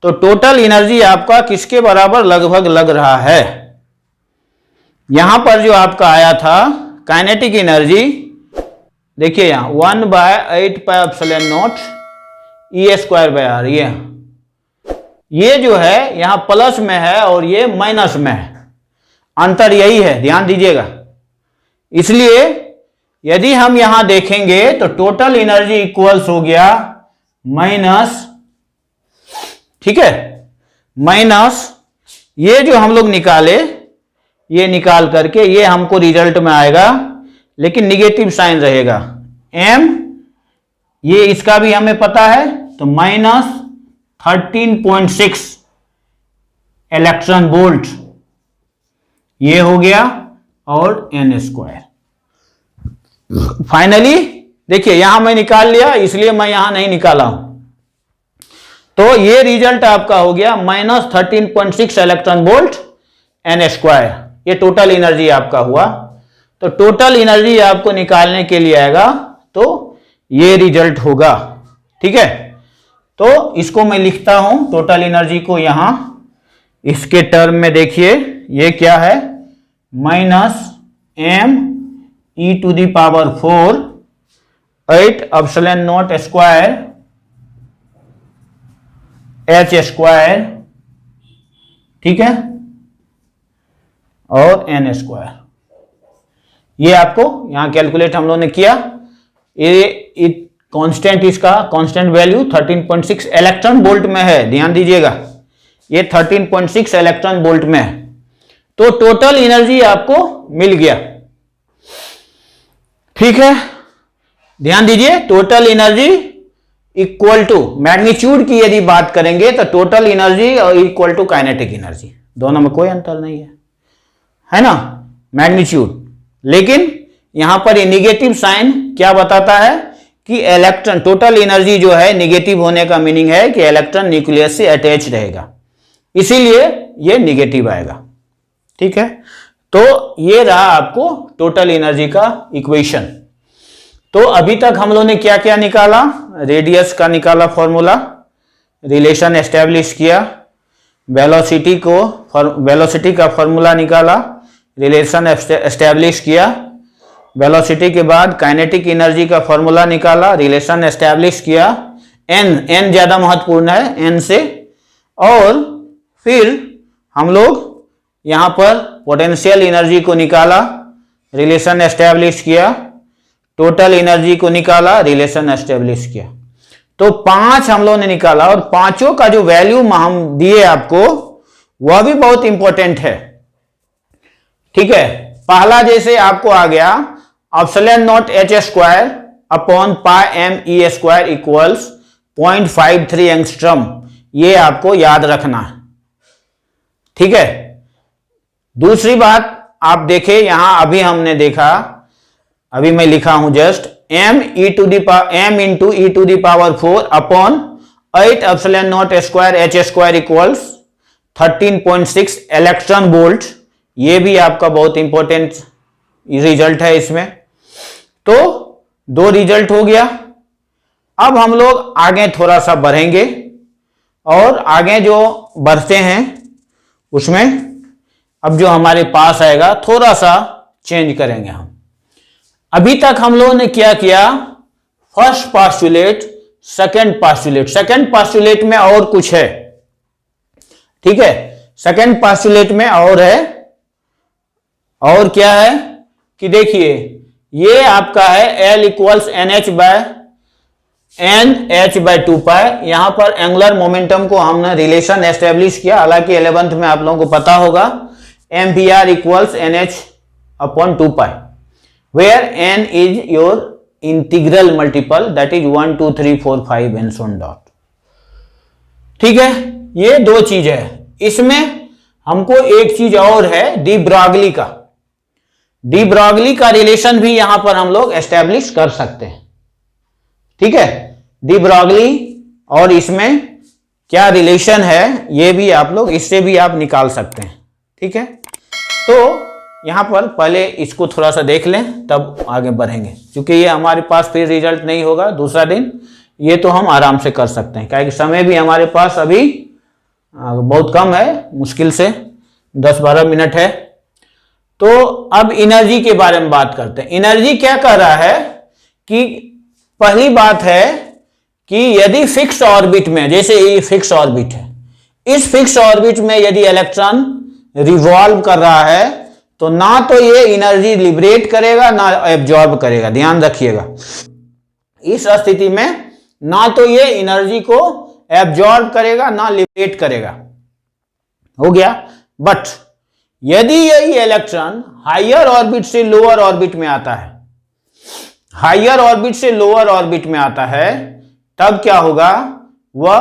तो टोटल एनर्जी आपका किसके बराबर लगभग लग रहा है, यहां पर जो आपका आया था काइनेटिक एनर्जी, देखिए यहां 1/8 pi epsilon naught e square by r, ये जो है यहां प्लस में है और ये माइनस में है, अंतर यही है, ध्यान दीजिएगा। इसलिए यदि हम यहां देखेंगे तो टोटल एनर्जी इक्वल्स हो गया माइनस, ठीक है, माइनस ये जो हम लोग निकाले, ये निकाल करके ये हमको रिजल्ट में आएगा लेकिन निगेटिव साइन रहेगा m, ये इसका भी हमें पता है, तो माइनस 13.6 इलेक्ट्रॉन वोल्ट ये हो गया और n स्क्वायर। फाइनली देखिए यहां मैं निकाल लिया इसलिए मैं यहां नहीं निकाला हूं, तो ये रिजल्ट आपका हो गया minus 13.6 electron volt n square, ये टोटल एनर्जी आपका हुआ। तो टोटल एनर्जी आपको निकालने के लिए आएगा तो ये रिजल्ट होगा, ठीक है। तो इसको मैं लिखता हूं टोटल एनर्जी को यहां इसके टर्म में, देखिए ये क्या है minus m e to the power 4 8 epsilon naught square h square, ठीक है, और n स्क्वायर। ये आपको यहां कैलकुलेट हम लोगों ने किया, ये कांस्टेंट, इसका कांस्टेंट वैल्यू 13.6 इलेक्ट्रॉन वोल्ट में है, ध्यान दीजिएगा ये 13.6 इलेक्ट्रॉन वोल्ट में है। तो टोटल एनर्जी आपको मिल गया, ठीक है, ध्यान दीजिए total energy equal to magnitude की यदि बात करेंगे तो टोटल एनर्जी और इक्वल टू काइनेटिक एनर्जी, दोनों में कोई अंतर नहीं है ना, मैग्नीट्यूड। लेकिन यहां पर ये निगेटिव साइन क्या बताता है कि इलेक्ट्रॉन, टोटल एनर्जी जो है निगेटिव होने का मीनिंग है कि इलेक्ट्रॉन न्यूक्लियस से अटैच रहेगा, इसीलिए ये निगेटिव आएगा, ठीक है। तो ये रहा आपको टोटल एनर्जी का इक्वेशन। तो अभी तक हम लोगों ने क्या क्या निकाला, रेडियस का निकाला फॉर्मूला, रिलेशन एस्टेब्लिश किया, वेलोसिटी का फॉर्मूला निकाला, रिलेशन एस्टेब्लिश किया, वेलोसिटी के बाद काइनेटिक एनर्जी का फॉर्मूला निकाला, रिलेशन एस्टेब्लिश किया, n ज्यादा महत्वपूर्ण है n से, और फिर हम लोग यहां पर पोटेंशियल एनर्जी को निकाला, रिलेशन एस्टेब्लिश किया, टोटल एनर्जी को निकाला, रिलेशन एस्टेब्लिश किया। तो 5 हम लोगों ने निकाला और पांचों का जो वैल्यू हम दिए आपको वह भी बहुत इंपॉर्टेंट है, ठीक है। पहला जैसे आपको आ गया epsilon not h square upon pi m e square equals 0.53 angstrom, ये आपको याद रखना है, ठीक है। दूसरी बात आप देखें यहां, अभी हमने देखा, अभी मैं लिखा हूं just m into e to the power 4 upon 8 epsilon naught square h square equals 13.6 electron volt, ये भी आपका बहुत इंपॉर्टेंट रिजल्ट है इसमें। तो 2 रिजल्ट हो गया। अब हम लोग आगे थोड़ा सा बढ़ेंगे और आगे जो बढ़ते हैं उसमें अब जो हमारे पास आएगा थोड़ा सा चेंज करेंगे हम। अभी तक हम लोगों ने क्या किया, first postulate, second postulate. Second postulate में और कुछ है, ठीक है, सेकंड पास्टुलेट में और है, और क्या है कि देखिए ये आपका है L इक्वल्स NH/2 यहां पर एंगुलर मोमेंटम को हमने रिलेशन एस्टेब्लिश किया, हालांकि 11th में आप लोगों को पता होगा mvr equals NH/2 where n is your integral multiple, that is 1 2 3 4 5 and so dot. ठीक है, ये दो चीज है। इसमें हमको एक चीज और है, डी ब्रॉगली का। डी ब्रॉगली का रिलेशन भी यहां पर हम लोग एस्टेब्लिश कर सकते हैं। ठीक है, डी ब्रॉगली और इसमें क्या रिलेशन है ये भी आप लोग, इससे भी आप निकाल सकते हैं। ठीक है, तो यहां पर पहले इसको थोड़ा सा देख लें तब आगे बढ़ेंगे, क्योंकि ये हमारे पास फिर रिजल्ट नहीं होगा दूसरा दिन, ये तो हम आराम से कर सकते हैं, क्योंकि समय भी हमारे पास अभी बहुत कम है, मुश्किल से 10-12 मिनट है। तो अब एनर्जी के बारे में बात करते हैं। एनर्जी क्या कह रहा है कि पहली बात है कि यदि फिक्स ऑर्बिट में, जैसे ये फिक्स ऑर्बिट है, इस फिक्स ऑर्बिट में यदि इलेक्ट्रॉन रिवॉल्व कर रहा है तो ना तो ये एनर्जी लिबरेट करेगा ना एब्जॉर्ब करेगा। ध्यान रखिएगा, इस स्थिति में ना तो ये एनर्जी को एब्जॉर्ब करेगा ना लिबरेट करेगा, हो गया। बट यदि यही इलेक्ट्रॉन हायर ऑर्बिट से लोअर ऑर्बिट में आता है, हायर ऑर्बिट से लोअर ऑर्बिट में आता है, तब क्या होगा, वह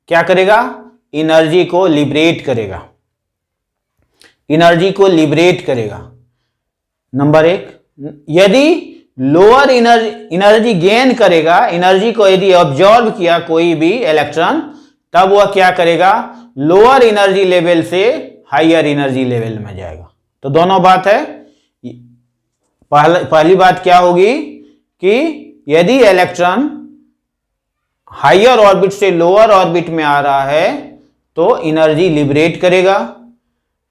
क्या करेगा, एनर्जी को लिबरेट करेगा, एनर्जी को लिबरेट करेगा। नंबर एक, यदि लोअर एनर्जी गेन करेगा, एनर्जी को यदि ऑब्जॉर्व किया कोई भी इलेक्ट्रॉन, तब वह क्या करेगा, लोअर एनर्जी लेवल से हायर एनर्जी लेवल में जाएगा। तो दोनों बात है। पहली बात क्या होगी कि यदि इलेक्ट्रॉन हायर ऑर्बिट से लोअर ऑर्बिट में आ रहा है तो एनर्जी लिबरेट करेगा।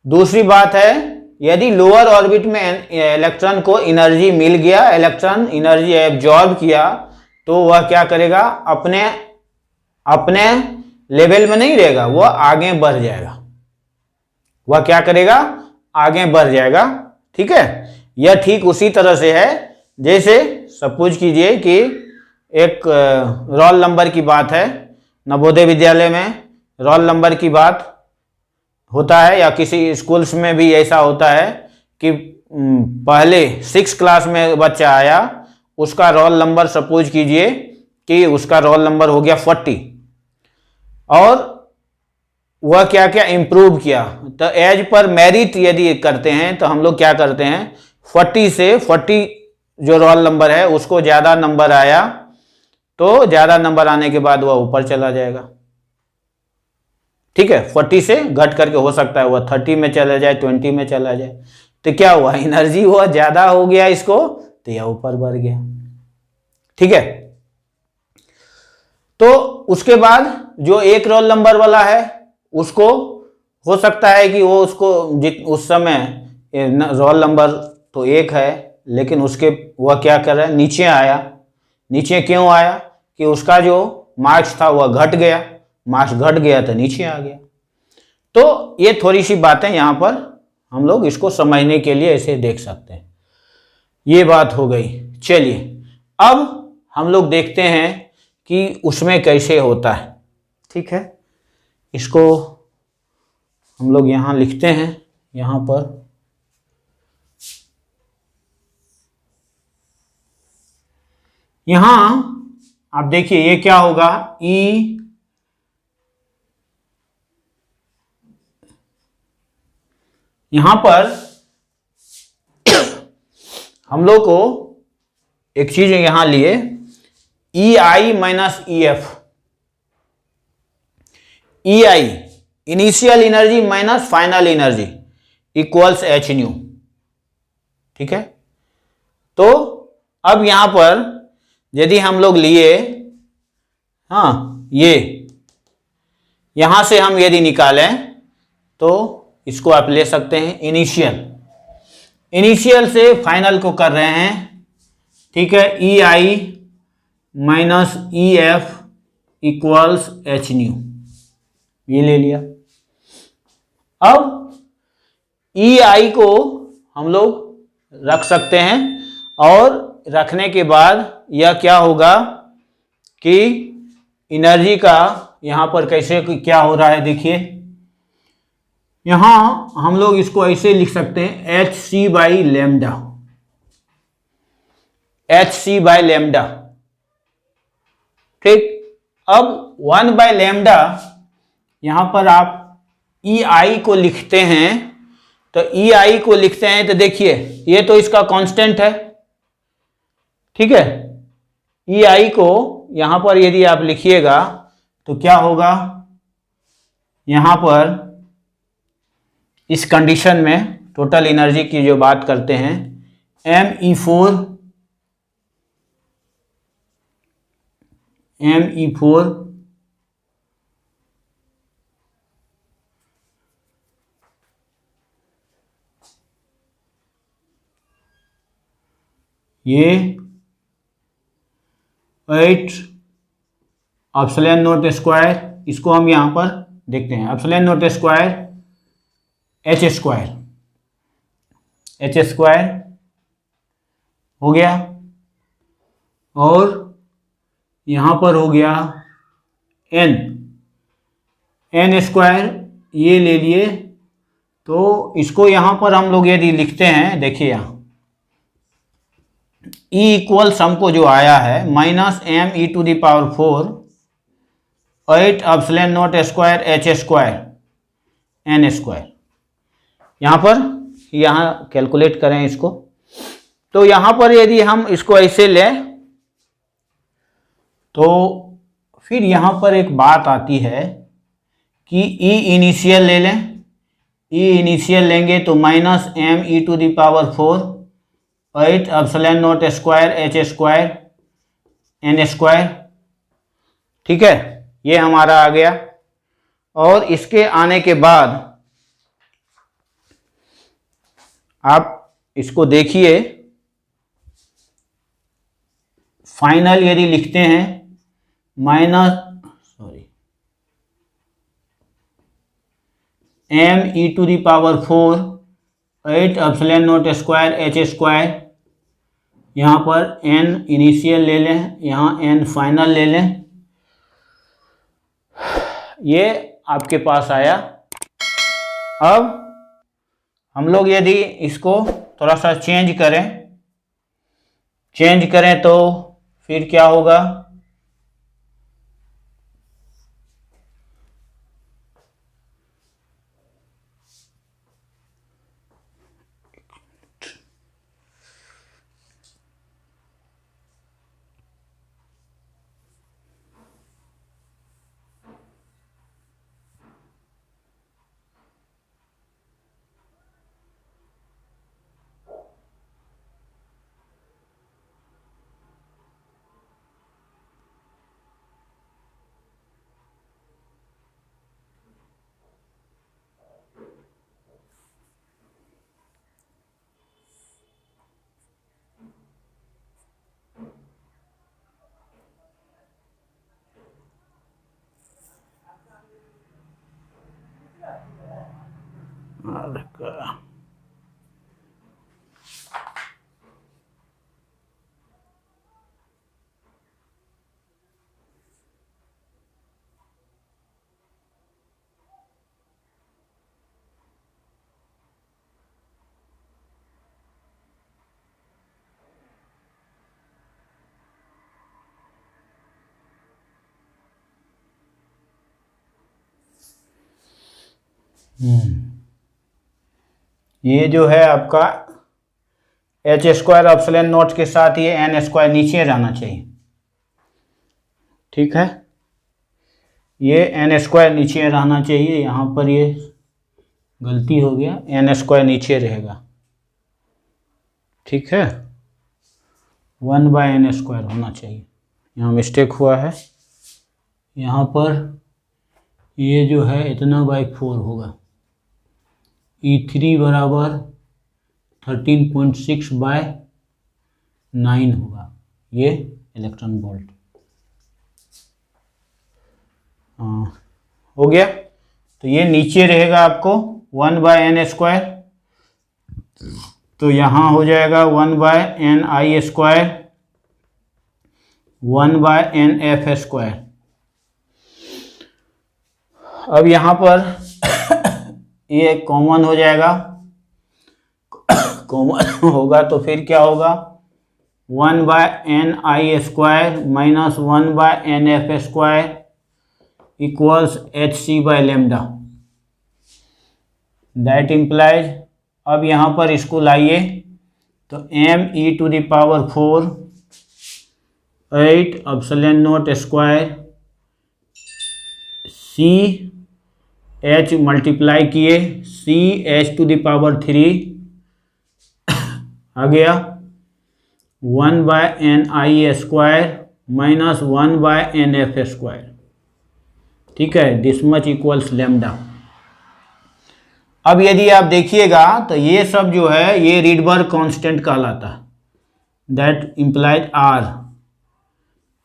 दूसरी बात है, यदि लोअर ऑर्बिट में इलेक्ट्रॉन को एनर्जी मिल गया, इलेक्ट्रॉन एनर्जी एब्जॉर्ब किया, तो वह क्या करेगा, अपने लेवल में नहीं रहेगा, वह आगे बढ़ जाएगा। वह क्या करेगा, आगे बढ़ जाएगा। ठीक है, यह ठीक उसी तरह से है जैसे सपोज कीजिए कि एक रोल नंबर की बात है, नवोदय विद्यालय में रोल नंबर की बात होता है, या किसी स्कूल्स में भी ऐसा होता है कि पहले 6 क्लास में बच्चा आया, उसका रोल नंबर सपोज कीजिए कि उसका रोल नंबर हो गया 40, और वह क्या क्या इंप्रूव किया। तो एज पर मेरिट यदि करते हैं तो हम लोग क्या करते हैं, 40 से 40 जो रोल नंबर है उसको ज़्यादा नंबर आया तो ज़्यादा नंबर आने के बाद वह ऊपर चला जाएगा। ठीक है, 40 से घट करके हो सकता है वह 30 में चला जाए, 20 में चला जाए, तो क्या हुआ, एनर्जी हुआ ज़्यादा हो गया इसको, तो यह ऊपर बढ़ गया। ठीक है, तो उसके बाद जो एक रोल नंबर वाला है उसको हो सकता है कि वो उसको उस समय रोल नंबर तो 1 है, लेकिन उसके वह क्या कर रहा है, नीचे आया। नीचे क्यों आया, कि उसका जो मार्क्स था वह घट गया, मार्क्स घट गया तो नीचे आ गया। तो ये थोड़ी सी बातें यहाँ पर हम लोग इसको समझने के लिए ऐसे देख सकते हैं। ये बात हो गई। चलिए अब हम लोग देखते हैं कि उसमें कैसे होता है। ठीक है, इसको हम लोग यहाँ लिखते हैं, यहाँ पर यहाँ आप देखिए ये क्या होगा, ई यहां पर हम लोग को एक चीज यहां लिए, e i minus e f, e i initial energy minus final energy equals h nu. ठीक है, तो अब यहां पर यदि हम लोग लिए, हाँ ये यहां से हम यदि निकालें तो इसको आप ले सकते हैं इनिशियल से फाइनल को कर रहे हैं। ठीक है, e i minus e f equals h nu, ये ले लिया। अब ई आई को हम लोग रख सकते हैं, और रखने के बाद यह क्या होगा कि एनर्जी का यहाँ पर कैसे क्या हो रहा है, देखिए यहाँ हम लोग इसको ऐसे लिख सकते हैं h c by lambda, h c by lambda, ठीक। अब 1 बाय लेमडा, यहां पर आप ई आई को लिखते हैं, तो ई आई को लिखते हैं तो देखिए ये तो इसका कांस्टेंट है, ठीक है। ई आई को यहां पर यदि आप लिखिएगा तो क्या होगा, यहां पर इस कंडीशन में टोटल एनर्जी की जो बात करते हैं, Me4 ये 8 एप्सिलॉन नॉट स्क्वायर, इसको हम यहां पर देखते हैं, epsilon naught square h square हो गया, और यहां पर हो गया एन स्क्वायर, ये ले लिए। तो इसको यहां पर हम लोग यदि लिखते हैं, देखिए यहां E इक्वल्स हमको जो आया है minus m e to the power 4 8 epsilon naught square h square n square, यहां पर यहां कैलकुलेट करें इसको, तो यहां पर यदि हम इसको ऐसे लें तो फिर यहां पर एक बात आती है कि ई इनिशियल ले लें, ई इनिशियल लेंगे तो minus m e to the power 4 8 epsilon naught square h square n square, ठीक है, ये हमारा आ गया। और इसके आने के बाद आप इसको देखिए, फाइनल यदि लिखते हैं m e to the power 4 8 epsilon naught square h square, यहाँ पर एन इनिशियल ले लें, यहाँ एन फाइनल ले लें, ये आपके पास आया। अब हम लोग यदि इसको थोड़ा सा चेंज करें तो फिर क्या होगा, ये जो है आपका एच स्क्वायर एप्सिलॉन नॉट के साथ ये एन स्क्वायर नीचे जाना चाहिए, ठीक है, ये एन स्क्वायर नीचे रहना चाहिए, यहाँ पर ये गलती हो गया, एन स्क्वायर नीचे रहेगा, ठीक है, 1 बाय एन स्क्वायर होना चाहिए, यहाँ मिस्टेक हुआ है, यहाँ पर ये जो है इतना बाई 4 होगा, E3 बराबर 13.6 बाय 9 होगा, ये इलेक्ट्रॉन वोल्ट। हाँ, हो गया। तो ये नीचे रहेगा आपको 1/n², तो यहाँ हो जाएगा 1/ni², 1/nf²। अब यहाँ पर ये कॉमन हो जाएगा, कॉमन होगा तो फिर क्या होगा, 1/ni² minus 1/nf² equals hc/λ। That implies, अब यहाँ पर इसको लाइए तो me⁴ 8 epsilon naught square c h multiply किए CH⁻³ आ गया 1/ni² माइनस 1/nf²। ठीक है, दिस मच इक्वल्स लैम्डा। अब यदि आप देखिएगा तो ये सब जो है ये रीडबर्ग कांस्टेंट कहलाता है। That implies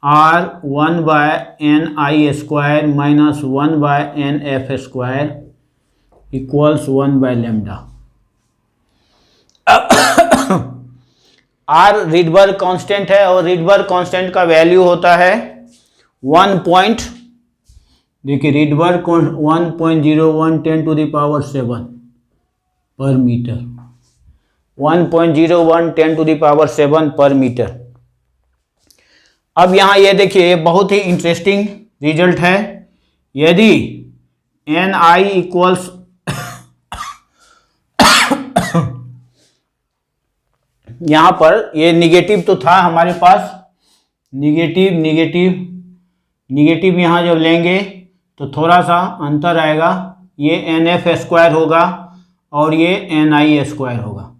R 1/ni² minus 1/nf² equals 1/λ। R Rydberg constant है और रीडबर्ग कांस्टेंट का वैल्यू होता है 1 देखिए रीडबर्ग 1.01 10⁻⁷ पर मीटर, 1.01 10⁻⁷ पर मीटर। अब यहाँ ये देखिए बहुत ही इंटरेस्टिंग रिजल्ट है। यदि ni इक्वल्स यहाँ पर ये निगेटिव तो था हमारे पास, निगेटिव यहाँ जब लेंगे तो थोड़ा सा अंतर आएगा, ये nf² होगा और ये ni² होगा।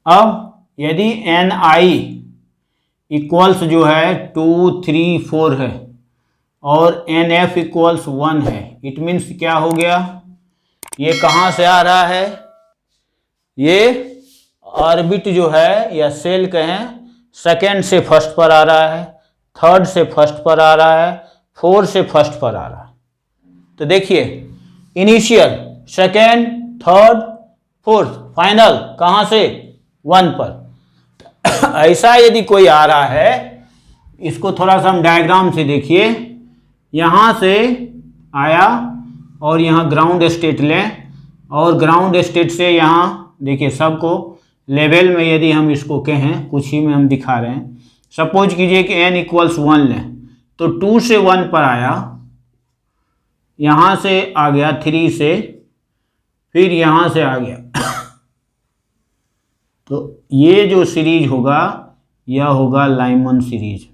अब यदि ni इक्वल्स जो है 2 3 4 है और nf इक्वल्स 1 है, इट मीन्स क्या हो गया, ये कहाँ से आ रहा है, ये ऑर्बिट जो है या सेल कहें सेकेंड से फर्स्ट पर आ रहा है, थर्ड से फर्स्ट पर आ रहा है, फोर्थ से फर्स्ट पर आ रहा है। तो देखिए initial, second, third, fourth, final कहाँ से 1 पर। ऐसा यदि कोई आ रहा है, इसको थोड़ा सा हम डायग्राम से देखिए, यहाँ से आया और यहाँ ग्राउंड स्टेट लें और ग्राउंड स्टेट से यहाँ देखिए सबको लेवल में यदि हम इसको कहें, कुछ ही में हम दिखा रहे हैं, सपोज कीजिए कि n इक्वल्स 1 लें तो 2 से 1 पर आया, यहाँ से आ गया 3 से, फिर यहाँ से आ गया तो ये जो सीरीज होगा यह होगा लाइमन सीरीज।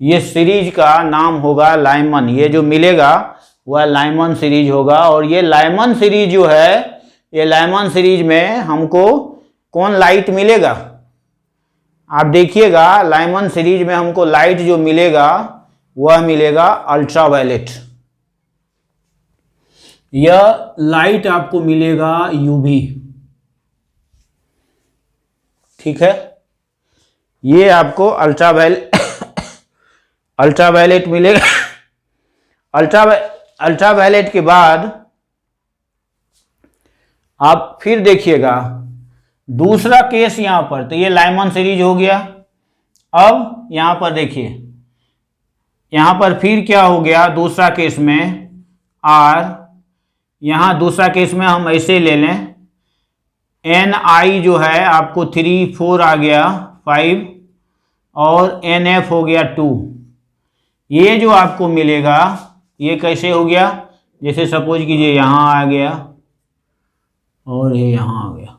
ये सीरीज का नाम होगा लाइमन, ये जो मिलेगा वह लाइमन सीरीज होगा। और ये लाइमन सीरीज जो है, ये लाइमन सीरीज में हमको कौन लाइट मिलेगा, आप देखिएगा लाइमन सीरीज में हमको लाइट जो मिलेगा वह मिलेगा अल्ट्रावायलेट। यह लाइट आपको मिलेगा यूवी, ठीक है, ये आपको अल्ट्रावायलेट मिलेगा। अल्ट्रावायलेट के बाद आप फिर देखिएगा दूसरा केस यहाँ पर, तो ये लाइमन सीरीज हो गया। अब यहाँ पर देखिए, यहाँ पर फिर क्या हो गया दूसरा केस में R, यहाँ दूसरा केस में हम ऐसे ले लें, Ni जो है आपको 3 4 आ गया 5 और NF हो गया 2। ये जो आपको मिलेगा ये कैसे हो गया, जैसे सपोज कीजिए यहाँ आ गया और ये यहाँ आ गया,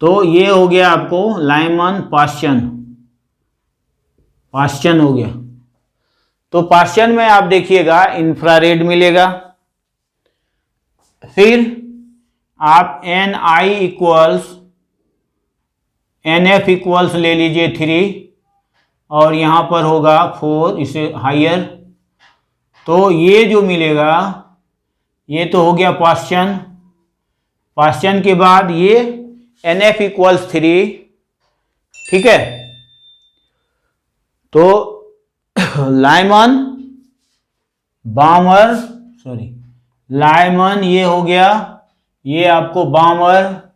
तो ये हो गया आपको लाइमन पाश्चन हो गया। तो पाश्चन में आप देखिएगा इंफ्रारेड मिलेगा, फिर आप Ni इक्वल्स NF इक्वल्स ले लीजिए 3 और यहाँ पर होगा 4, इसे हायर, तो ये जो मिलेगा ये तो हो गया पाश्चन के बाद ये NF इक्वल्स 3, ठीक है। तो लाइमन बामर, सॉरी लाइमन, ये हो गया, ये आपको बामर,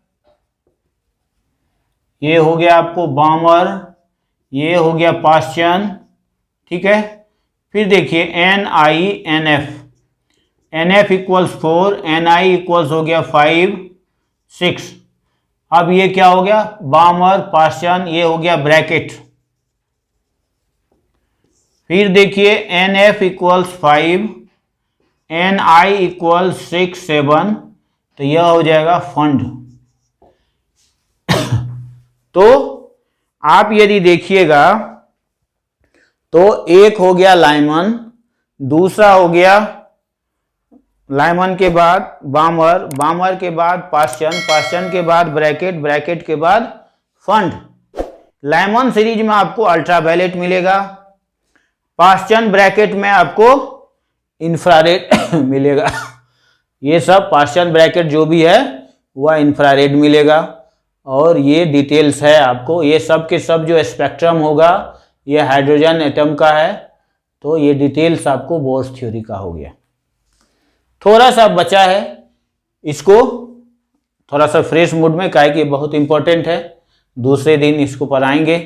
ये हो गया आपको बामर, ये हो गया पाश्चन, ठीक है। फिर देखिए n i n f, n f equals 4, n i equals हो गया 5 6। अब ये क्या हो गया, बामर पाश्चन, ये हो गया ब्रैकेट। फिर देखिए N f equals 5, N i equals 6 7, तो यह हो जाएगा फंड। तो आप यदि देखिएगा तो एक हो गया लाइमन, दूसरा हो गया लाइमन के बाद बामर, बामर के बाद पाश्चन, पाश्चन के बाद ब्रैकेट, ब्रैकेट के बाद फंड। लाइमन सीरीज में आपको अल्ट्रावायलेट मिलेगा, पाश्चन ब्रैकेट में आपको इंफ्रारेड मिलेगा। ये सब पाश्चन ब्रैकेट जो भी है वह इंफ्रारेड मिलेगा। और ये डिटेल्स है आपको, ये सब के सब जो स्पेक्ट्रम होगा ये हाइड्रोजन एटम का है। तो ये डिटेल्स आपको बोर्स थ्योरी का हो गया। थोड़ा सा बचा है, इसको थोड़ा सा फ्रेश मूड में, काहे कि बहुत इंपॉर्टेंट है, दूसरे दिन इसको पढ़ाएंगे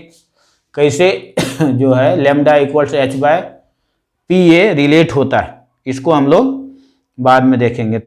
कैसे जो है lambda equals H by P A relate होता है, इसको हम लोग बाद में देखेंगे।